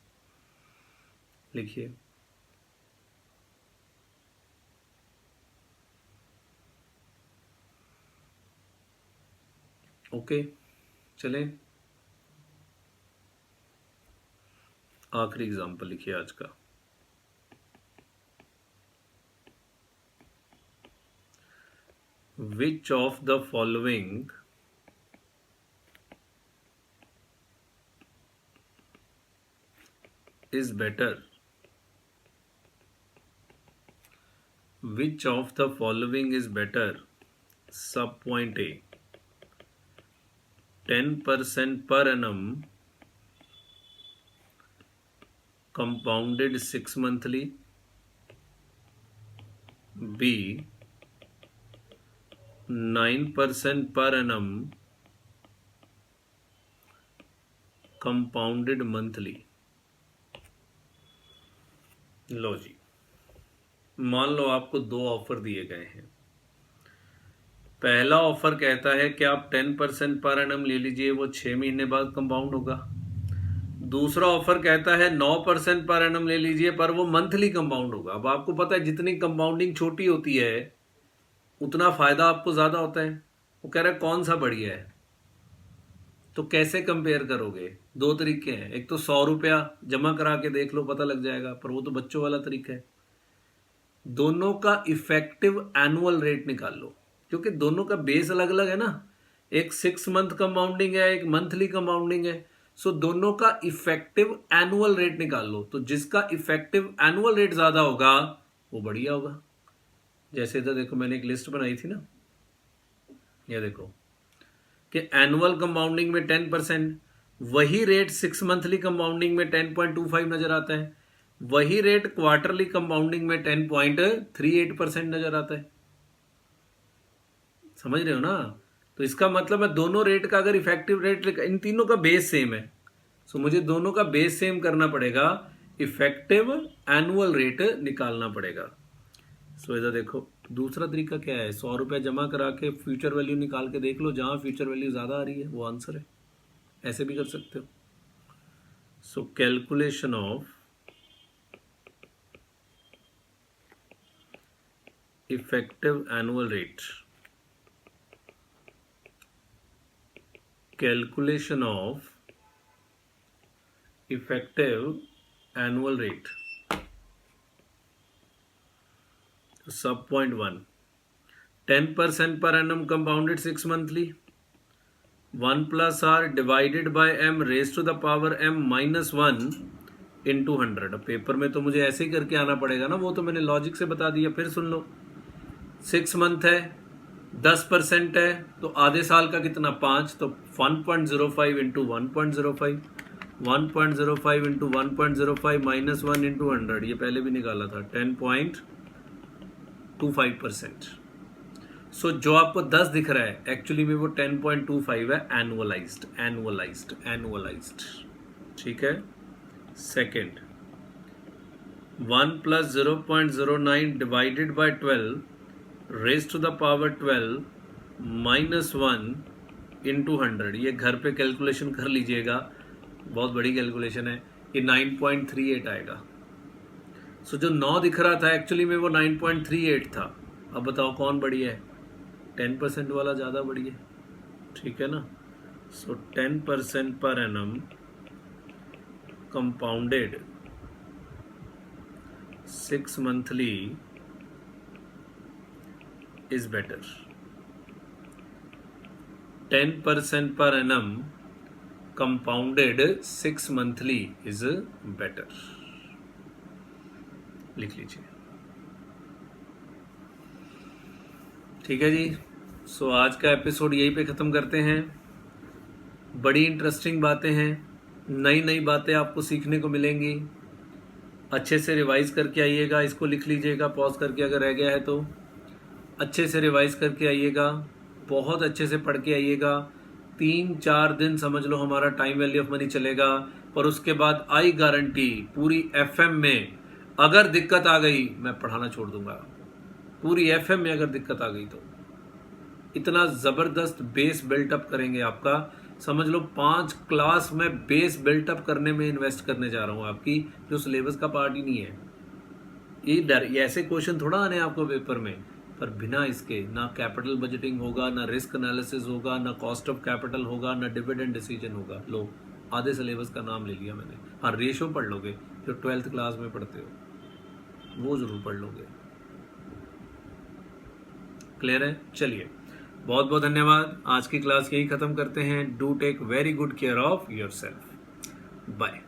लिखिए। ओके, चलें आखिरी एग्जाम्पल लिखिए आज का। Which of the following is better? Which of the following is better? Sub point A. 10% per annum compounded 6 monthly. B. 9% per annum compounded monthly. लो जी, मान लो आपको 2 ऑफर दिए गए हैं। पहला ऑफर कहता है कि आप 10% पर एनम ले लीजिए, वो 6 महीने बाद कंपाउंड होगा। दूसरा ऑफर कहता है 9% पर एनम ले लीजिए, पर वो मंथली कंपाउंड होगा। अब आपको पता है जितनी कंपाउंडिंग छोटी होती है उतना फायदा आपको ज्यादा होता है। वो कह रहा है कौन सा बढ़िया है, तो कैसे कंपेयर करोगे? 2 तरीके हैं, एक तो 100 रुपया जमा करा के देख लो, पता लग जाएगा, पर वो तो बच्चों वाला तरीका है। दोनों का इफेक्टिव एनुअल रेट निकाल लो, क्योंकि दोनों का बेस अलग अलग है ना। एक 6 मंथ कंपाउंडिंग है, एक मंथली कंपाउंडिंग है। सो दोनों का इफेक्टिव एनुअल रेट निकाल लो, तो जिसका इफेक्टिव एनुअल रेट ज्यादा होगा वो बढ़िया होगा। जैसे इधर देखो, मैंने एक लिस्ट बनाई थी ना, ये देखो कि एनुअल कंपाउंडिंग में 10%, वही रेट 6 मंथली कंपाउंडिंग में 10.25 नजर आता है, वही रेट क्वार्टरली कंपाउंडिंग में 10.38% नजर आता है। समझ रहे हो ना? तो इसका मतलब है दोनों रेट का अगर इफेक्टिव रेट, इन तीनों का बेस सेम है, सो मुझे दोनों का बेस सेम करना पड़ेगा, इफेक्टिव एनुअल रेट निकालना पड़ेगा। सो इधर देखो, दूसरा तरीका क्या है? 100 रुपया जमा करा के फ्यूचर वैल्यू निकाल के देख लो, जहां फ्यूचर वैल्यू ज्यादा आ रही है वो आंसर है। ऐसे भी कर सकते हो। So calculation of effective annual rate, calculation of effective annual rate. सब point 1, 10% per annum compounded 6 monthly, 1 plus r divided by m raised to the power m minus 1 into 100। अब पेपर में तो मुझे ऐसे ही करके आना पड़ेगा ना, वो तो मैंने लॉजिक से बता दिया। फिर सुन लो, 6 मंथ है, 10% है, तो आधे साल का कितना? 5, तो 1.05 इंटू 1.05, 1.05 इंटू 1.05 माइनस 1 इंटू 100, ये पहले भी निकाला था, 10.25%। सो जो आपको 10 दिख रहा है एक्चुअली में वो 10.25 है, एनुअलाइज्ड, एनुअलाइज्ड, एनुअलाइज्ड। ठीक है। Second, 1 plus 0.09 divided by 12 raise to the power 12 minus 1 into 100। ये घर पे कैलकुलेशन कर लीजिएगा, बहुत बड़ी कैलकुलेशन है। ये 9.38 आएगा। सो जो 9 दिख रहा था एक्चुअली में वो 9.38 था। अब बताओ कौन बढ़िया है? 10% वाला ज़्यादा बढ़िया है। ठीक है ना? सो 10% per annum compounded 6 monthly is better. 10% per annum compounded 6 monthly is better. लिख लीजिए। ठीक है जी। सो आज का एपिसोड यहीं पे ख़त्म करते हैं। बड़ी इंटरेस्टिंग बातें हैं, नई नई बातें आपको सीखने को मिलेंगी। अच्छे से रिवाइज करके आइएगा, इसको लिख लीजिएगा पॉज करके अगर रह गया है तो। अच्छे से रिवाइज करके आइएगा, बहुत अच्छे से पढ़ के आइएगा। 3-4 दिन समझ लो हमारा टाइम वैल्यू ऑफ मनी चलेगा, पर उसके बाद आई गारंटी पूरी एफएम में अगर दिक्कत आ गई मैं पढ़ाना छोड़ दूंगा। पूरी एफएम में अगर दिक्कत आ गई तो इतना ज़बरदस्त बेस बिल्टअप करेंगे आपका। समझ लो 5 क्लास में बेस बिल्टअप करने में इन्वेस्ट करने जा रहा हूँ आपकी, जो सिलेबस का पार्ट ही नहीं है। ये ऐसे क्वेश्चन थोड़ा आने आपको पेपर में, पर बिना इसके ना कैपिटल बजटिंग होगा, ना रिस्क एनालिसिस होगा, ना कॉस्ट ऑफ कैपिटल होगा, ना डिविडेंड डिसीजन होगा। लो, आधे सिलेबस का नाम ले लिया मैंने। हाँ, रेशो पढ़ लोगे जो 12th क्लास में पढ़ते हो, वो जरूर पढ़ लोगे। क्लियर है? चलिए, बहुत बहुत धन्यवाद। आज की क्लास यही खत्म करते हैं। Do take very good care of yourself. Bye.